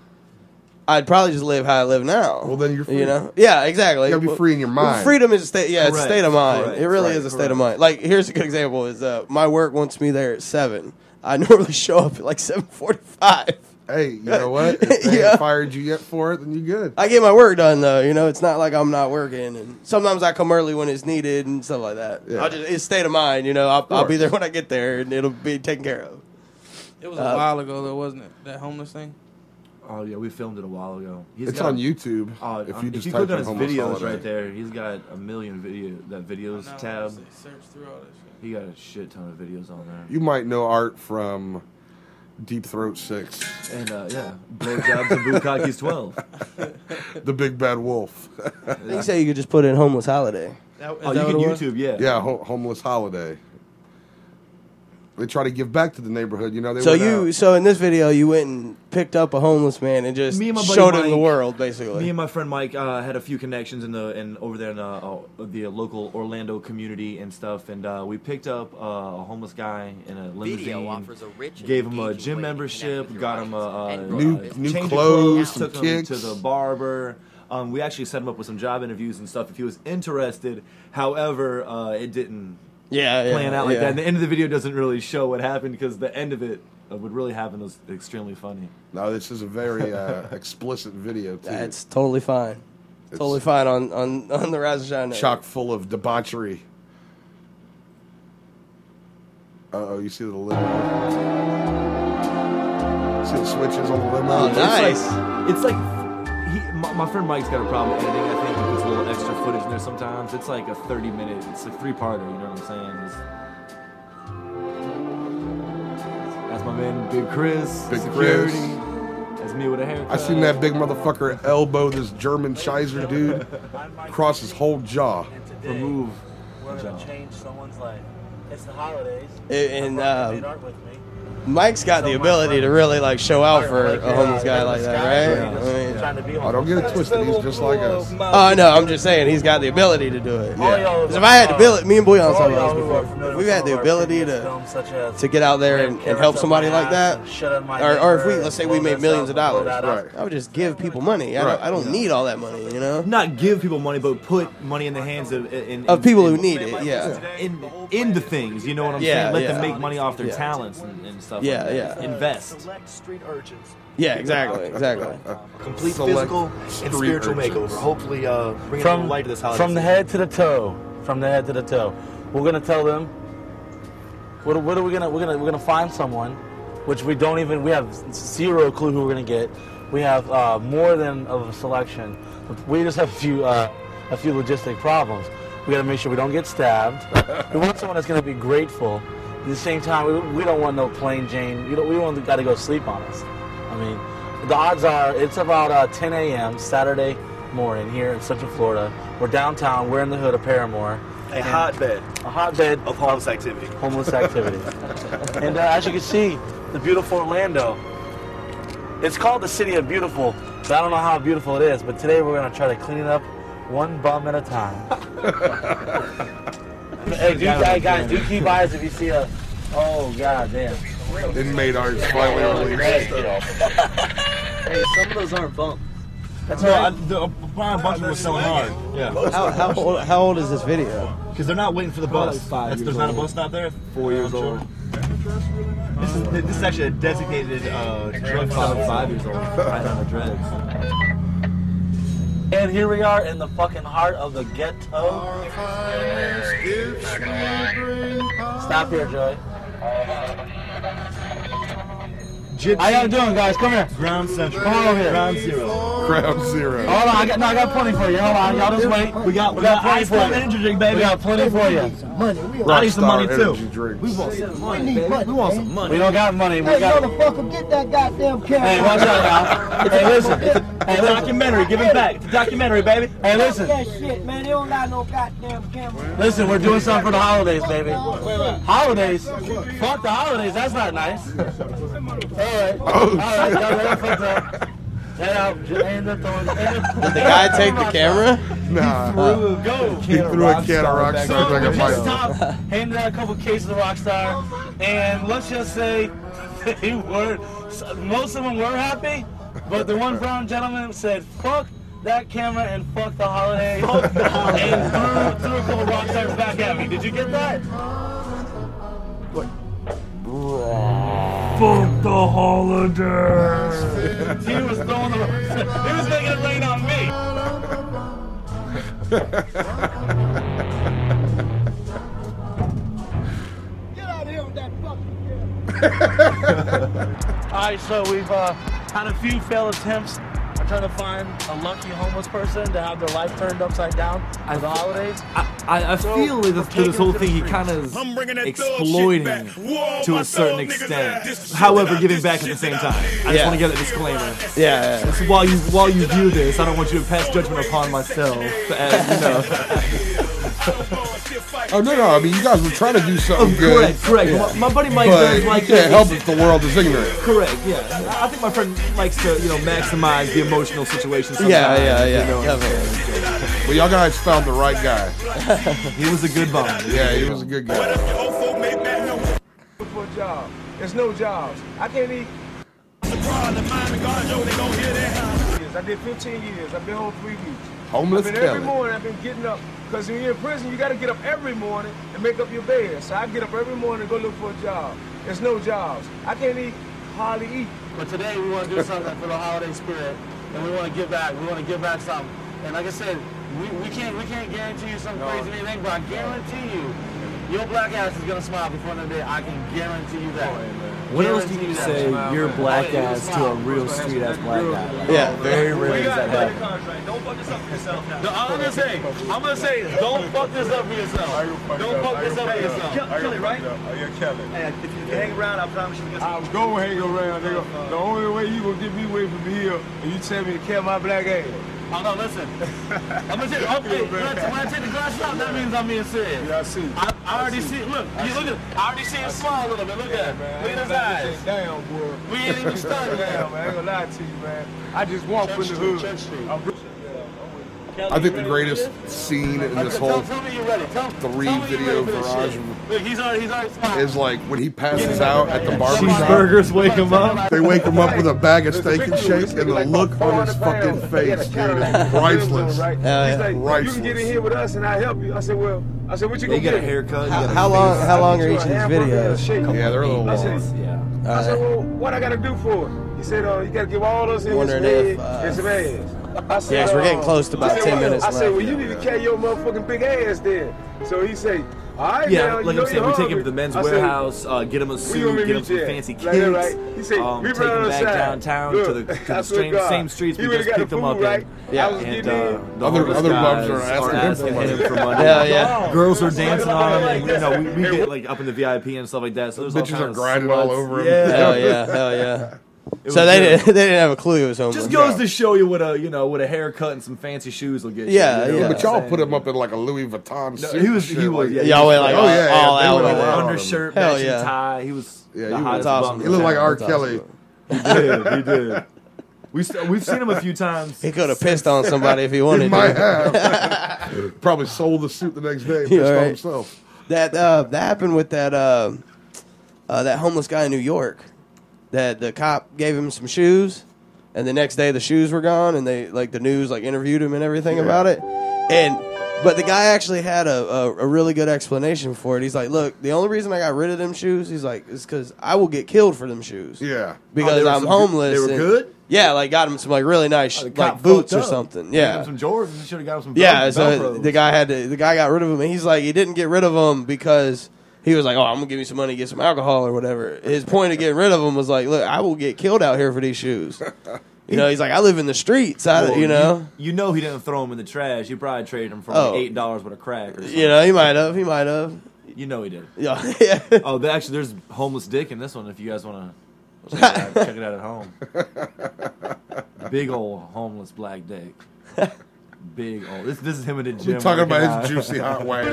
I'd probably just live how I live now. Well, then you're free. You know? Yeah, exactly. You gotta be free in your mind. Freedom is a state. Yeah, it's a Correct. state of mind. Correct. It really Right. is a state of mind. Like, here's a good example: is my work wants me there at 7. I normally show up at like 7:45. Hey, you know what? If they Yeah. ain't fired you yet for it, then you good. I get my work done though. You know, it's not like I'm not working. And sometimes I come early when it's needed and stuff like that. Yeah. It's state of mind. You know, I'll be course. there when I get there, and it'll be taken care of. It was a while ago though, wasn't it? That homeless thing. Oh yeah, we filmed it a while ago. It's on YouTube. If you just if you type click on in his homeless videos holiday. right there, he's got a million videos Now, tab. Search through all this shit. He got a shit ton of videos on there. You might know Art from Deep Throat 6, And blowjobs and bukkakis 12. The Big Bad Wolf. You say you could just put in homeless holiday. That, is Oh, that you what can it was? YouTube, yeah. Yeah, homeless holiday. They try to give back to the neighborhood. You know, they So went out. so in this video, you went and picked up a homeless man and just Me and my buddy showed him the Mike- world, basically. Me and my friend Mike had a few connections over there in the local Orlando community and stuff, and we picked up a homeless guy in a limousine. offers a rich and Gave him a engaging gym way to membership, connect with got your him life a and New change of clothes, some took him kicks. to the barber. We actually set him up with some job interviews and stuff if he was interested. However, it didn't plan out like that. And the end of the video doesn't really show what happened because the end of it would really happen was extremely funny. No, this is a very explicit video, too. That's totally fine. Totally fine on the Rise and Shine Network. chock full of debauchery. Uh-oh, you see the limo? See the switches on the limo? Oh, nice. It's like my friend Mike's got a problem with editing. I think he puts a little extra footage in there sometimes. It's like a 30-minute. It's a 3-parter. You know what I'm saying? That's my man, Big Chris. Big security. Chris. That's me with a haircut. I seen that big motherfucker elbow this German Scheiser dude across his whole jaw. remove. We're going to change someone's life. It's the holidays. And They aren't with me. Mike's got the ability to really like show out for a homeless guy like that, right? Yeah. I mean, Trying to be Oh, don't get it twisted. He's just like us. oh no, I'm just saying he's got the ability to do it. All y'all 'Cause if I had the ability, me and Bouillon all talked y'all about this who are before. familiar If we with had some the of our ability previous to films, such as get out there Ram and Carrots help Up somebody My like Ass, that, Shut Up My or if we, Neighbor, let's say we blow made this millions of up, blow dollars, that up. Right. I would just give people money. Right. I don't need all that money, you know. Not give people money, but put money in the hands of People who need it, yeah. into things. You know what I'm Yeah, saying? Let yeah. them make money off their Yeah. talents and stuff. Yeah, like that. yeah. Invest. Select street urchins. Yeah, exactly. Complete Select physical and street spiritual urchins. makeover. Hopefully, bringing a little light to this holiday. From the season. head to the toe. From the head to the toe. We're gonna tell them. What are we gonna? We're gonna find someone, which we don't even. We have zero clue who we're gonna get. We have more than of a selection. We just have a few logistic problems. We gotta make sure we don't get stabbed. We want someone that's gonna be grateful. At the same time, we don't want no plain Jane. We don't got to go sleep on us. I mean, the odds are it's about 10 a.m. Saturday morning here in Central Florida. We're downtown. We're in the hood of Paramore. A hotbed A hotbed of homeless activity. homeless activity. And as you can see, the beautiful Orlando. It's called the City of Beautiful, but I don't know how beautiful it is. But today we're gonna try to clean it up one bum at a time. Hey, guys, do keep eyes if you see a. Oh god damn. Inmate art is finally released. Hey, some of those aren't bumps. That's right. The Brian Bunch was selling hard. Yeah. How old is this video? Because they're not waiting for the bus. There's not a bus stop there. 4 years old. This is actually a designated drug stop. 5 years old. Right on the dreads. And here we are in the fucking heart of the ghetto. Stop here, Joey. How y'all doing, guys? Come here. Ground Central. Come on over here. Ground Zero. Ground Zero. Hold on, I got plenty for you. Hold on, y'all just wait. We got plenty for you. Energy drink, baby. We got plenty for you. I need some money too. We want some money, baby. We want some money. We don't got money. Hey, motherfucker, get that goddamn camera. Hey, watch out, y'all. Hey, listen. Hey, documentary. Give it back. It's a documentary, baby. Hey, listen. That shit, man. They don't got no goddamn camera. Listen, we're doing something for the holidays, baby. Holidays? Fuck the holidays. That's not nice. All right, y'all ready for that? Did the guy take the camera? Nah. He threw a can of Rockstar like a Just fight. stopped, handed out a couple cases of Rockstar, and let's just say most of them were happy, but the one brown gentleman said, fuck that camera and fuck the holiday, and threw a couple Rockstars back at me. Did you get that? What? Fuck the holidays. He was throwing the. He was making it rain on me. Get out of here with that fucking All right, so we've had a few failed attempts. I'm trying to find a lucky homeless person to have their life turned upside down for the holidays. I feel like this whole thing he kind of is exploiting to a certain extent. However, giving back at the same time. I just want to get a disclaimer. Yeah. So while you view this, I don't want you to pass judgment upon myself. As, Oh no! I mean, you guys were trying to do something good. Correct. Yeah. My buddy Mike But does like you can't help if the world is ignorant. Correct. Yeah. I think my friend likes to maximize the emotional situation. Sometimes, Yeah. Well, y'all guys found the right guy. He was a good bum. Yeah, he was a good guy. For a job. There's no jobs. I can't eat. I did 15 years. I've been home 3 weeks. Homeless every Kelly. morning I've been getting up. Because when you're in prison, you got to get up every morning and make up your bed. So I get up every morning and go look for a job. There's no jobs. I can't hardly eat. But today we want to do something for the holiday spirit, and we want to give back. We want to give back something. And like I said, we can't guarantee you some crazy anything, but I guarantee you, your black ass is gonna smile before the day. I can guarantee you that. What else can you say your black ass to a real street ass black guy? Yeah. Very rarely does that happen. Don't fuck this up for yourself. I'm gonna say, don't fuck this up for yourself. Don't fuck this up for yourself. Kelly, right? Oh, yeah, Kelly. Hey, if you hang around, I promise you. I'm going to hang around, nigga. The only way you going to get me away from here is you tell me to kill my black ass. Oh, no, listen. I'm gonna take, okay, when I take the glasses off, that means I'm being serious. Yeah, I see. I already see, look, I already see him smile a little bit. Look at him. Look at his eyes. Damn, boy. We ain't even started yet. Damn, man. I ain't gonna lie to you, man. I just walk in the hood. I think the greatest scene in this whole 3-video barrage Look, he's already smiling. is like when he passes out at the barbershop. Cheeseburgers wake him up. They wake him up with a bag of steak and shake, and the look on his fucking face, dude, is priceless. He's like, you can get in here with us and I'll help you. I said, what you gonna get a get? haircut. How long are each of these videos? Yeah, they're a little long. I said, well, what I gotta do for it? He said, you gotta give all those in his Wondering head if, and some ass. I said, yes, we're getting close to about 10 minutes I said, left. well, you need to carry your motherfucking big ass then. So he said, all right, Yeah, now, like I'm saying, we take him to the men's warehouse, get him a suit, get him some fancy kicks, He said, take him back downtown to the same streets we just picked him up in. Yeah. And the Other homeless bums guys are asking him for money. Yeah. Girls are dancing on him, and we get like up in the VIP and stuff like that. So there's all Bitches kinds are of grinding sluts. all over him. Hell yeah. So was they good. didn't have a clue it was homeless. Just goes to show you what a haircut and some fancy shoes will get you. Yeah, you know yeah. what But y'all I'm put him up in like a Louis Vuitton suit. He was, and shit, yeah. Y'all went like Oh, yeah, all they out went with all it. out. Undershirt, Hell matching yeah. tie. He was Yeah, the he hottest was awesome. bum. He looked like R. That's Kelly. awesome. He did. We've seen him a few times. He could have pissed on somebody if he wanted He to. might have. Probably sold the suit the next day and pissed on himself. That happened with that homeless guy in New York. That the cop gave him some shoes, and the next day the shoes were gone, and they the news interviewed him and everything about it. But the guy actually had a really good explanation for it. He's like, look, the only reason I got rid of them shoes, he's like, is because I will get killed for them shoes. Yeah. Because I'm homeless. They were good? Yeah, got him some really nice boots or something. Yeah. Got him some Jordans. He should have got him some Yeah, Velcros. so the guy got rid of him, and he's like, he didn't get rid of them because he was like, oh, I'm going to give you some money to get some alcohol or whatever. His point of getting rid of them was like, look, I will get killed out here for these shoes. He's like, I live in the streets. You know he didn't throw them in the trash. He probably traded them for $8 worth of crack or something. He might have. He You know he did. Yeah. Actually, there's homeless dick in this one if you guys want to check it out at home. Big old homeless black dick. Big old. This is him in the gym. We're talking about his juicy hot wang.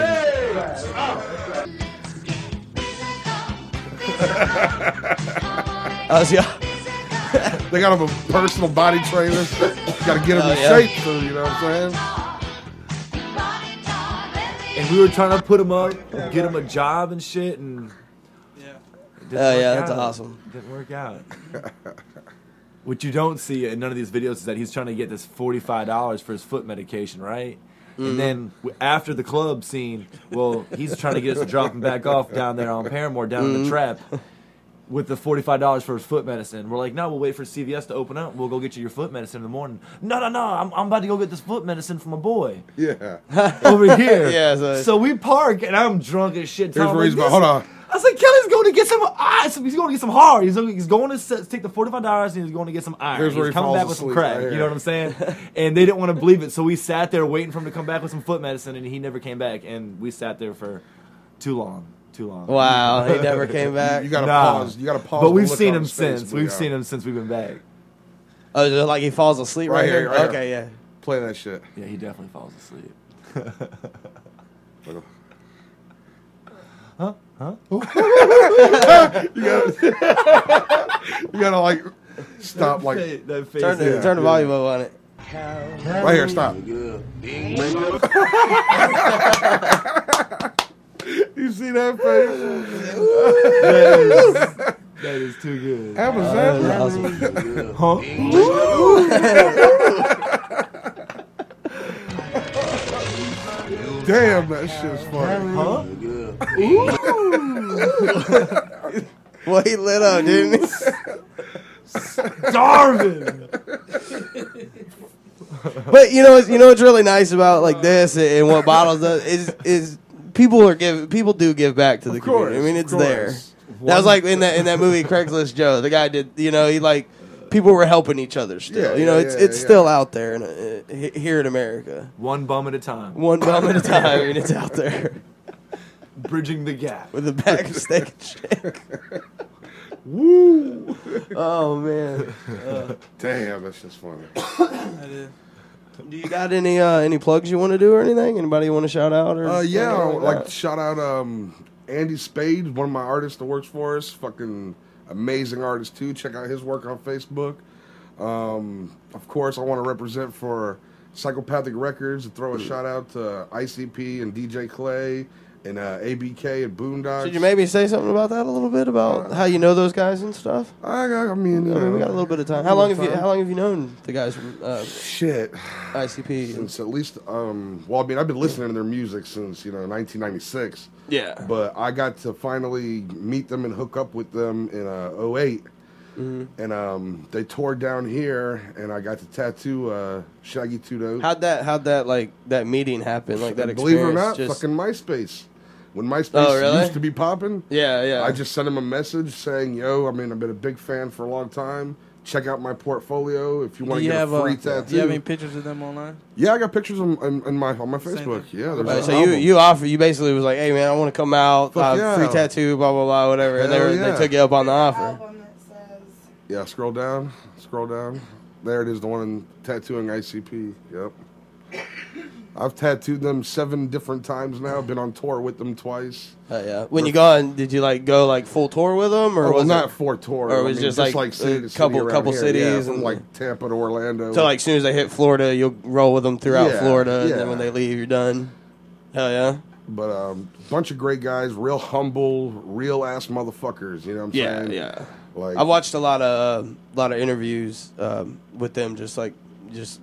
They got him a personal body trainer. Got to get him in shape, so, you know what I'm saying? And we were trying to put him up, get him a job and shit, and that's awesome. Didn't work out. What you don't see in none of these videos is that he's trying to get this $45 for his foot medication, right? Mm-hmm. And then after the club scene, he's trying to get us to drop him back off down there on Paramore, down in the trap, with the $45 for his foot medicine. We're like, no, we'll wait for CVS to open up. We'll go get you your foot medicine in the morning. No, I'm about to go get this foot medicine for my boy. Yeah. Over here. Yeah. So we park, and I'm drunk as shit. Here's where he's about. Hold on. I was like, Kelly's going to get some ice. He's going to get some hard. He's going to take the $45 and he's going to get some iron. Here's where he's he coming back with some crack. Right, you know what I'm saying? And they didn't want to believe it. So we sat there waiting for him to come back with some foot medicine, and he never came back. And we sat there for too long. Wow, he never came back. You gotta pause. You gotta pause. But we've seen him since. We've seen him since we've been back. Oh, is it like he falls asleep right here? Right okay, here. Yeah. Play that shit. Yeah, he definitely falls asleep. Huh? You gotta like stop like that face. Turn the volume up on it. Right here, stop. You see that face? That is too good. That was that. Awesome. Huh? Damn, that shit's funny. Huh? Well, he lit up, didn't he? Starving. But you know what's really nice about this and what Bottles does is people do give back to the community. I mean, it's there. That was like in that movie Craigslist Joe. The guy did, people were helping each other still. It's still out there here in America. One bum at a time. And it's out there. Bridging the gap. With a bag of steak and shake. Woo! Oh, man. Damn, that's just funny. Do you got any plugs you want to do or anything? Anybody you want to shout out? Yeah, I would like to shout out Andy Spade, one of my artists that works for us. Fucking amazing artist, too. Check out his work on Facebook. Of course, I want to represent for Psychopathic Records and throw a shout out to ICP and DJ Clay and ABK and Boondocks. Should you maybe say something about that a little bit, about how you know those guys and stuff? I mean, we got a little bit of time. How long have you known the guys from ICP? Since at least I've been listening to their music since 1996. Yeah. But I got to finally meet them and hook up with them in 2008. Mm-hmm. And they toured down here, and I got to tattoo Shaggy Two-Dope. How'd that meeting happen? Like that experience? Believe it or not, fucking MySpace. When MySpace used to be popping, I just sent him a message saying, "Yo, I've been a big fan for a long time. Check out my portfolio if you want to get a free tattoo." Do you have any pictures of them online? Yeah, I got pictures on my Facebook. Yeah, so you basically was like, "Hey man, I want to come out, free tattoo, blah blah blah, whatever," and they took you up on the offer. Yeah, scroll down. There it is, the one tattooing ICP. Yep. I've tattooed them 7 different times now. Been on tour with them twice. Yeah. When you gone, did you like go like full tour with them, or was not it, full tour? or it was just like city to couple city cities, from and like Tampa to Orlando. So like as soon as they hit Florida, you'll roll with them throughout Florida, yeah. and then when they leave, you're done. Hell yeah. But bunch of great guys, real humble, real ass motherfuckers. You know what I'm saying? Yeah. Like I watched a lot of interviews with them, just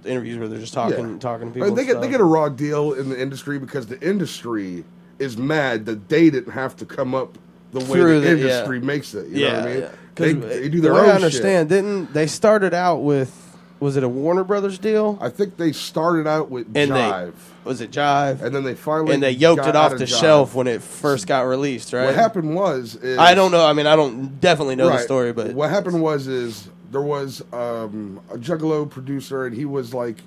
interviews where they're just talking to people. I mean, they get a raw deal in the industry because the industry is mad that they didn't have to come up the way the industry makes it. You know what I mean? Yeah. They do their own shit. I understand. shit. Didn't they started out with? Was it a Warner Brothers deal? I think they started out with Jive. Was it Jive? And then they finally they yoked it off the shelf when it first got released, right? What happened was I don't know. I mean, I don't definitely know the story, but what happened was there was a Juggalo producer, and he was like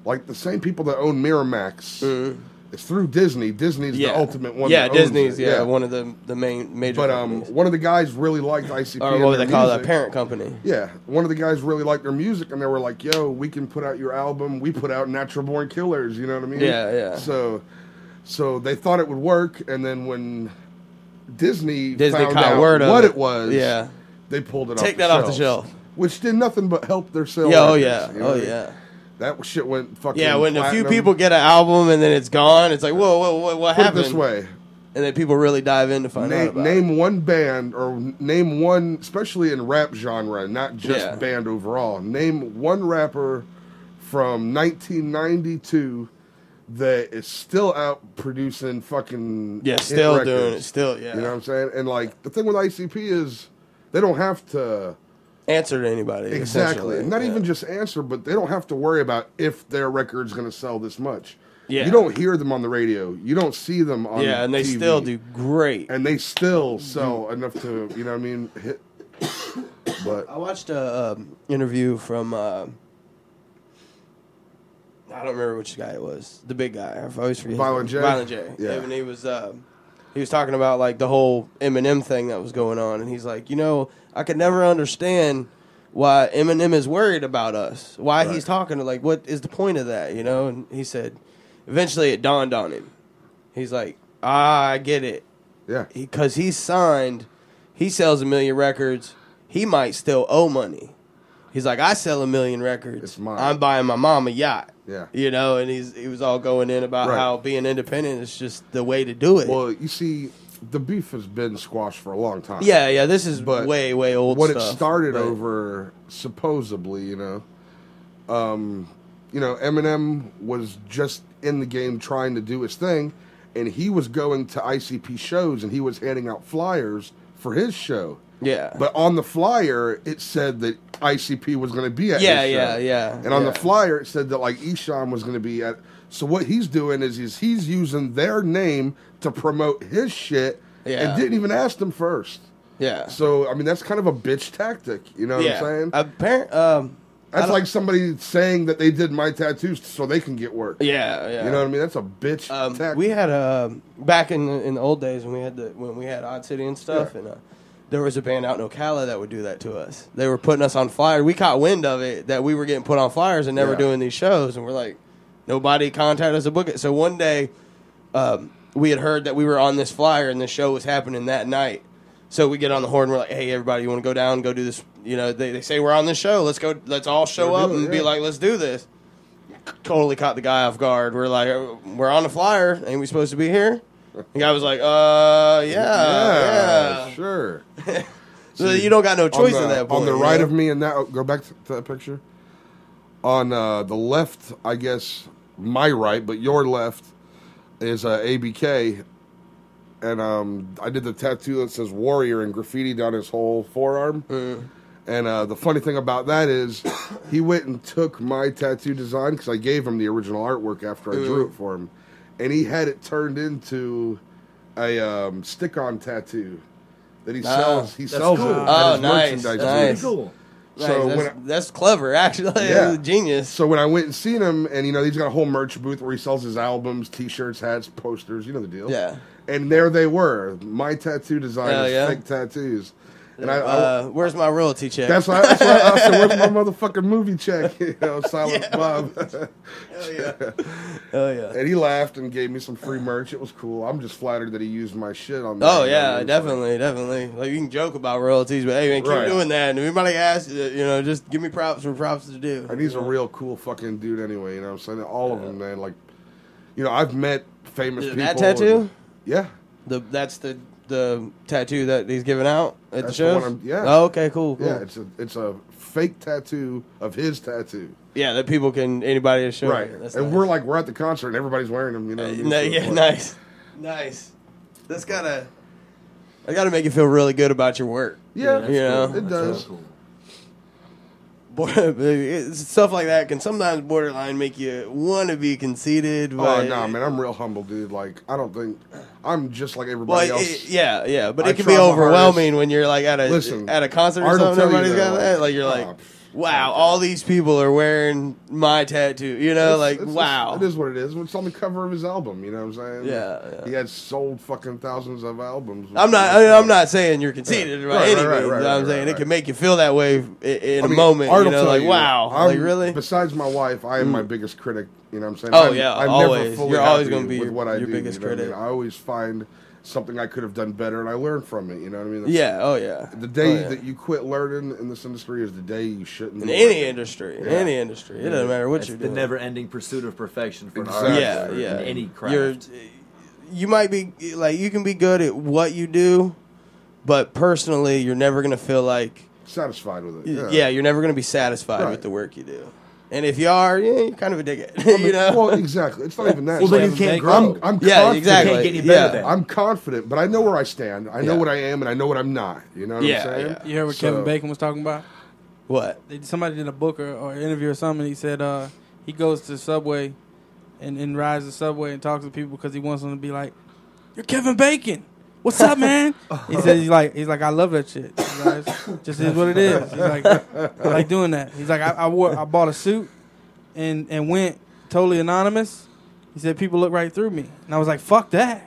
the same people that own Miramax. Mm-hmm. It's through Disney. Disney's the ultimate one. Yeah, that owns Disney's it. One of the major. But companies. One of the guys really liked ICP. Or what do they call that? Parent company. Yeah, one of the guys really liked their music, and they were like, "Yo, we can put out your album. We put out Natural Born Killers." You know what I mean? Yeah. So they thought it would work, and then when Disney found out word what of it was, they pulled it off the shelf, which did nothing but help their sales. Yeah. That shit went fucking. Yeah, when platinum. a few people get an album and then it's gone, it's like, whoa, what happened? Put it this way, and then people really dive in to find out about name one band, or name one, especially in rap genre, not just band overall. Name one rapper from 1992 that is still out producing fucking still records. doing it, You know what I'm saying? And like the thing with ICP is they don't have to answer to anybody. Exactly. Not even just answer, but they don't have to worry about if their record's going to sell this much. Yeah. You don't hear them on the radio. You don't see them on and they TV. still do great. And they still sell enough to, you know what I mean, hit. But I watched a interview from, I don't remember which guy it was. The big guy. I always forget. Violent J? Violent J. Yeah. And he was talking about like the whole Eminem thing that was going on. And he's like, I could never understand why Eminem is worried about us. Why he's talking to, like, what is the point of that, And he said, eventually it dawned on him. He's like, I get it. Yeah. Because he's signed, he sells 1 million records, he might still owe money. He's like, I sell 1 million records. It's mine. I'm buying my mom a yacht. Yeah. And he was all going in about how being independent is just the way to do it. Well, you see, the beef has been squashed for a long time. Yeah, this is way old what stuff. What it started over, supposedly, Eminem was just in the game trying to do his thing, and he was going to ICP shows, and he was handing out flyers for his show. Yeah. But on the flyer, it said that ICP was going to be at his show. Yeah. And on the flyer, it said that, like, Esham was going to be at... So what he's doing is he's using their name to promote his shit and didn't even ask them first. Yeah. So, I mean, that's kind of a bitch tactic. You know what I'm saying? That's like somebody saying that they did my tattoos so they can get work. Yeah. You know what I mean? That's a bitch tactic. We had back in the old days when we had Odd City and stuff, and there was a band out in Ocala that would do that to us. They were putting us on flyers. We caught wind of it, that we were getting put on flyers and never doing these shows, and we're like, nobody contacted us to book it. So one day, we had heard that we were on this flyer and the show was happening that night. So we get on the horn and we're like, hey, everybody, you want to go down and go do this? They say we're on this show. Let's all show up and be like, let's do this. Totally caught the guy off guard. We're like, we're on the flyer. Ain't we supposed to be here? The guy was like, yeah. Sure. So you don't got no choice at that point. On the right of me and that, go back to that picture. On the left, I guess, my right, but your left is ABK. And I did the tattoo that says Warrior and graffiti down his whole forearm. Mm. And the funny thing about that is he went and took my tattoo design, because I gave him the original artwork after I drew it for him. And he had it turned into a stick-on tattoo that he sells. He sells cool. it. Nice. That's nice. Pretty cool. So that's clever, actually. Yeah. Genius. So when I went and seen him, and he's got a whole merch booth where he sells his albums, T-shirts, hats, posters. You know the deal. Yeah. And there they were. My tattoo design is fake tattoos. And where's my royalty check? That's why I said, where's my motherfucking movie check? You know, Silent Bob. Hell yeah. Hell yeah. And he laughed and gave me some free merch. It was cool. I'm just flattered that he used my shit on that. Oh, yeah, definitely. Like, you can joke about royalties, but hey, man, keep doing that. And if anybody asks, just give me props for props to do. And he's a real cool fucking dude anyway, you know what I'm saying? All of them, man. Like, I've met famous people. That tattoo? Yeah. That's the tattoo that he's giving out at the shows? Yeah. Oh, okay, cool. Yeah, it's a fake tattoo of his tattoo. Yeah, that anybody to show. Right. That's and nice. we're at the concert and everybody's wearing them, you know. Nice. That's I gotta make you feel really good about your work. Yeah, cool. It does. Cool. Stuff like that can sometimes borderline make you want to be conceited. Oh, no, man, I'm real humble, dude. Like, I don't think I'm just like everybody else. But it can be overwhelming when you're like at a concert or something. Everybody's got that. Like, you're like, wow, all these people are wearing my tattoo. Wow. It is what it is. It's on the cover of his album. You know what I'm saying? Yeah. He had sold fucking thousands of albums. I'm not saying you're conceited by any means. I'm saying it can make you feel that way in a moment. Wow. Really? Besides my wife, I am my biggest critic. You know what I'm saying? I'm always. Never fully You're always going to be your biggest critic. I always find something I could have done better, and I learn from it. You know what I mean? The day that you quit learning in this industry is the day you shouldn't. In any industry, it doesn't matter what you're doing. The never-ending pursuit of perfection for an artist. In any craft. You might be you can be good at what you do, but personally, you're never going to feel like satisfied with it. Yeah, you're never going to be satisfied with the work you do. And if you are, you're kind of a dickhead. Well, exactly. It's not even that. Well, then you can't grow. I'm confident. Exactly. You can't get any better then. I'm confident, but I know where I stand. I know what I am, and I know what I'm not. You know what I'm saying? Yeah. You heard what Kevin Bacon was talking about? What? Somebody did a book or interview or something. He said he goes to the subway and rides the subway and talks to people because he wants them to be like, "You're Kevin Bacon. What's up, man?" He said he's like I love that shit. He's like, it just is what it is. He's like, I like doing that. He's like, I bought a suit and went totally anonymous. He said people look right through me, and I was like, fuck that.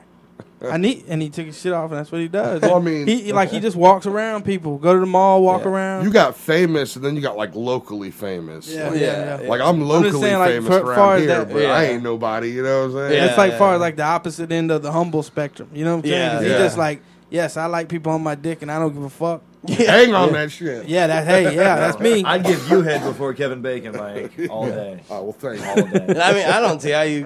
And he took his shit off, and that's what he does. Well, I mean, he just walks around people. Go to the mall, walk around. You got famous, and then you got like locally famous. Yeah. Like I'm locally famous around here, but I ain't nobody. You know what I'm saying? It's like far as like the opposite end of the humble spectrum. You know what I'm saying? 'Cause he just like, yes, I like people on my dick, and I don't give a fuck. Hang on that shit. Yeah, that's me. I'd give you head before Kevin Bacon, all day. Oh, well, thanks. All day. I mean, I don't see how you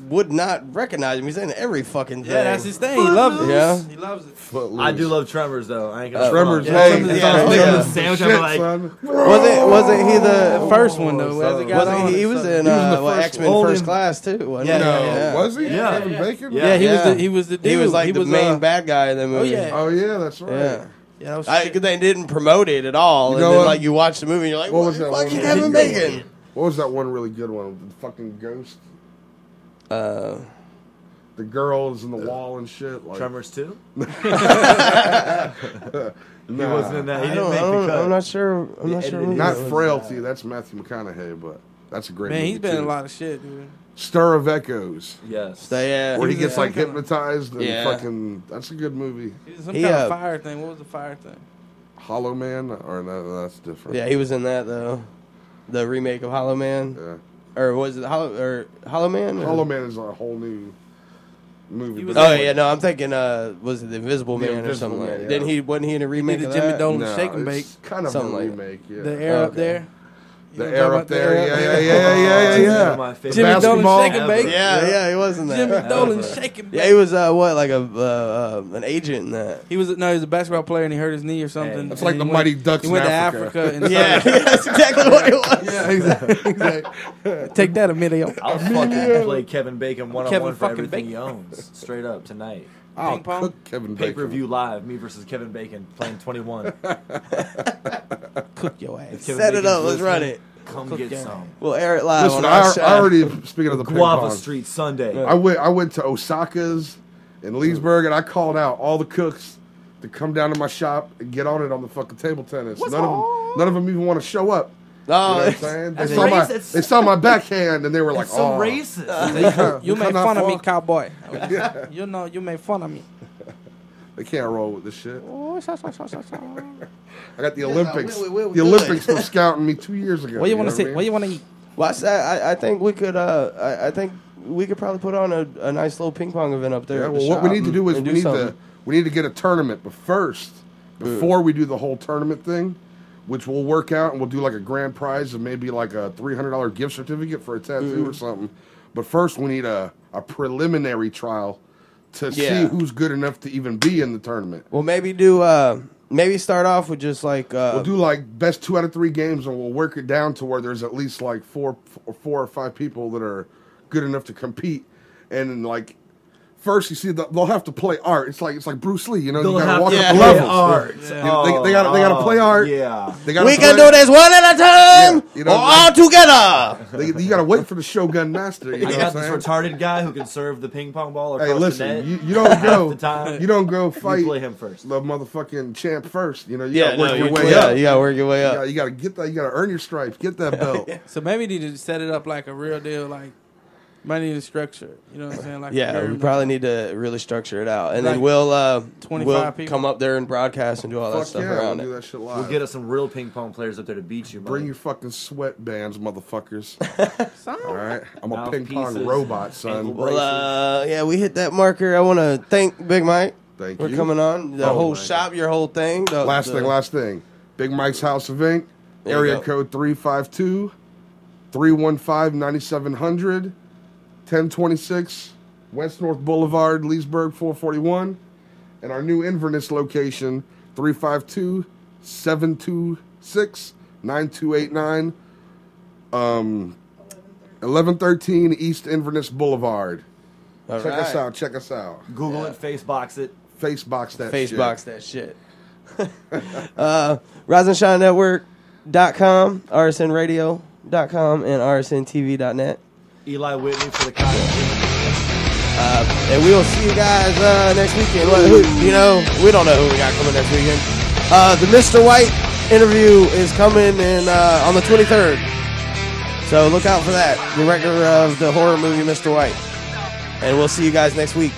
would not recognize him. He's in every fucking thing. Yeah, that's his thing. He loves it. Yeah, he loves it. Footloose. I do love Tremors, though. I ain't gonna Tremors. Sandwich. I'm like, wasn't he the first one though? He was in X-Men First Class too. Wasn't he? No, was he? Yeah. Kevin Bacon? Yeah, he was the dude. He was like the main bad guy in the movie. Oh yeah, that's right. Yeah, they didn't promote it at all. And then you watch the movie and you're like, what was that fucking Kevin Bacon? What was that one really good one? The fucking ghost? The girls in the wall and shit. Like. Tremors 2? He wasn't in that. He didn't make the cut. I'm not sure. Not Frailty. That's Matthew McConaughey, but that's a great movie. Man, he's been too. in a lot of shit, dude. Stir of Echoes. Yes. Where he gets like hypnotized and fucking. That's a good movie. He was some kind of fire thing. What was the fire thing? Hollow Man? Or no, that's different. Yeah, he was in that though. The remake of Hollow Man. Yeah. Or was it Hollow Man? Hollow Man is a whole new movie. I'm thinking was it The Invisible Man or something like that? Yeah. Wasn't he in a remake of that? Jimmy Dolan Shake and Bake. Kind of something a like remake, yeah. The air up there. The air up there, yeah. Jimmy Dolan Shake and Bake. Yeah, he was in that. Jimmy Dolan Shake and Bake. Yeah, he was an agent in that. He was a basketball player and he hurt his knee or something. It's like the Mighty Ducks. He went to Africa and that's exactly what it was. Yeah, exactly. Take that, Emilio. I'll fucking play Kevin Bacon one-on-one for everything Bacon. he owns. Straight up tonight. I'll cook Kevin Bacon. Pay-per-view live, me versus Kevin Bacon playing 21. Cook your ass. Set it up. Let's run it. Come get some. We'll air it live. Listen, on our I already, speaking of the Guava Street Sunday. I went to Osaka's in Leesburg and I called out all the cooks to come down to my shop and get on it on the fucking table tennis. None of them even want to show up. No, you know what I'm saying? They saw my backhand and they were like, so racist. You made fun of me, cowboy. You know, you made fun of me. They can't roll with this shit. Oh, I got the Olympics. The Olympics were scouting me 2 years ago. What do you want to say? What do you want to eat? Well, I think we could. I think we could probably put on a nice little ping pong event up there. Yeah, well, what we need to do is we need to get a tournament, but first, before we do the whole tournament thing, which we'll work out and we'll do like a grand prize of maybe like a $300 gift certificate for a tattoo or something. But first, we need a preliminary trial to see who's good enough to even be in the tournament. Well, maybe maybe start off with just like we'll do like best 2 out of 3 games, and we'll work it down to where there's at least like four or five people that are good enough to compete. And like first, you see they'll have to play art. It's like Bruce Lee, you know. You gotta walk up the levels. Art. Yeah. They gotta play art. Yeah, we can do this one at a time or all together. You gotta wait for the Shogun Master. You know I got this retarded guy who can serve the ping pong ball across hey, listen, the net. you don't go. You don't go fight. You play him first. The motherfucking champ first. You know. You gotta work your way up. up. You gotta work your way up. You gotta get that. You gotta earn your stripes. Get that belt. So maybe you need to set it up like a real deal, like money and structure. You know what I'm saying? Like we probably need to really structure it out, and then we'll come up there and broadcast and do all that stuff around we'll it. do that shit live. We'll get us some real ping pong players up there to beat you. Bring your fucking sweatbands, motherfuckers. All right, I'm a ping pong robot, son. Well, we hit that marker. I want to thank Big Mike for coming on. The whole shop, your whole thing. Last thing. Big Mike's House of Ink. Area code 352-315-9700. 1026 West North Boulevard, Leesburg, 441. And our new Inverness location, 352-726-9289. 1113 East Inverness Boulevard. Check us out. Google it, Facebox it. Facebox that shit. RiseandShineNetwork.com, RSNRadio.com, and RSNTV.net. Eli Whitney for the content. And we will see you guys next weekend. We don't know who we got coming next weekend. The Mr. White interview is coming on the 23rd. So look out for that. Director of the horror movie, Mr. White. And we'll see you guys next week.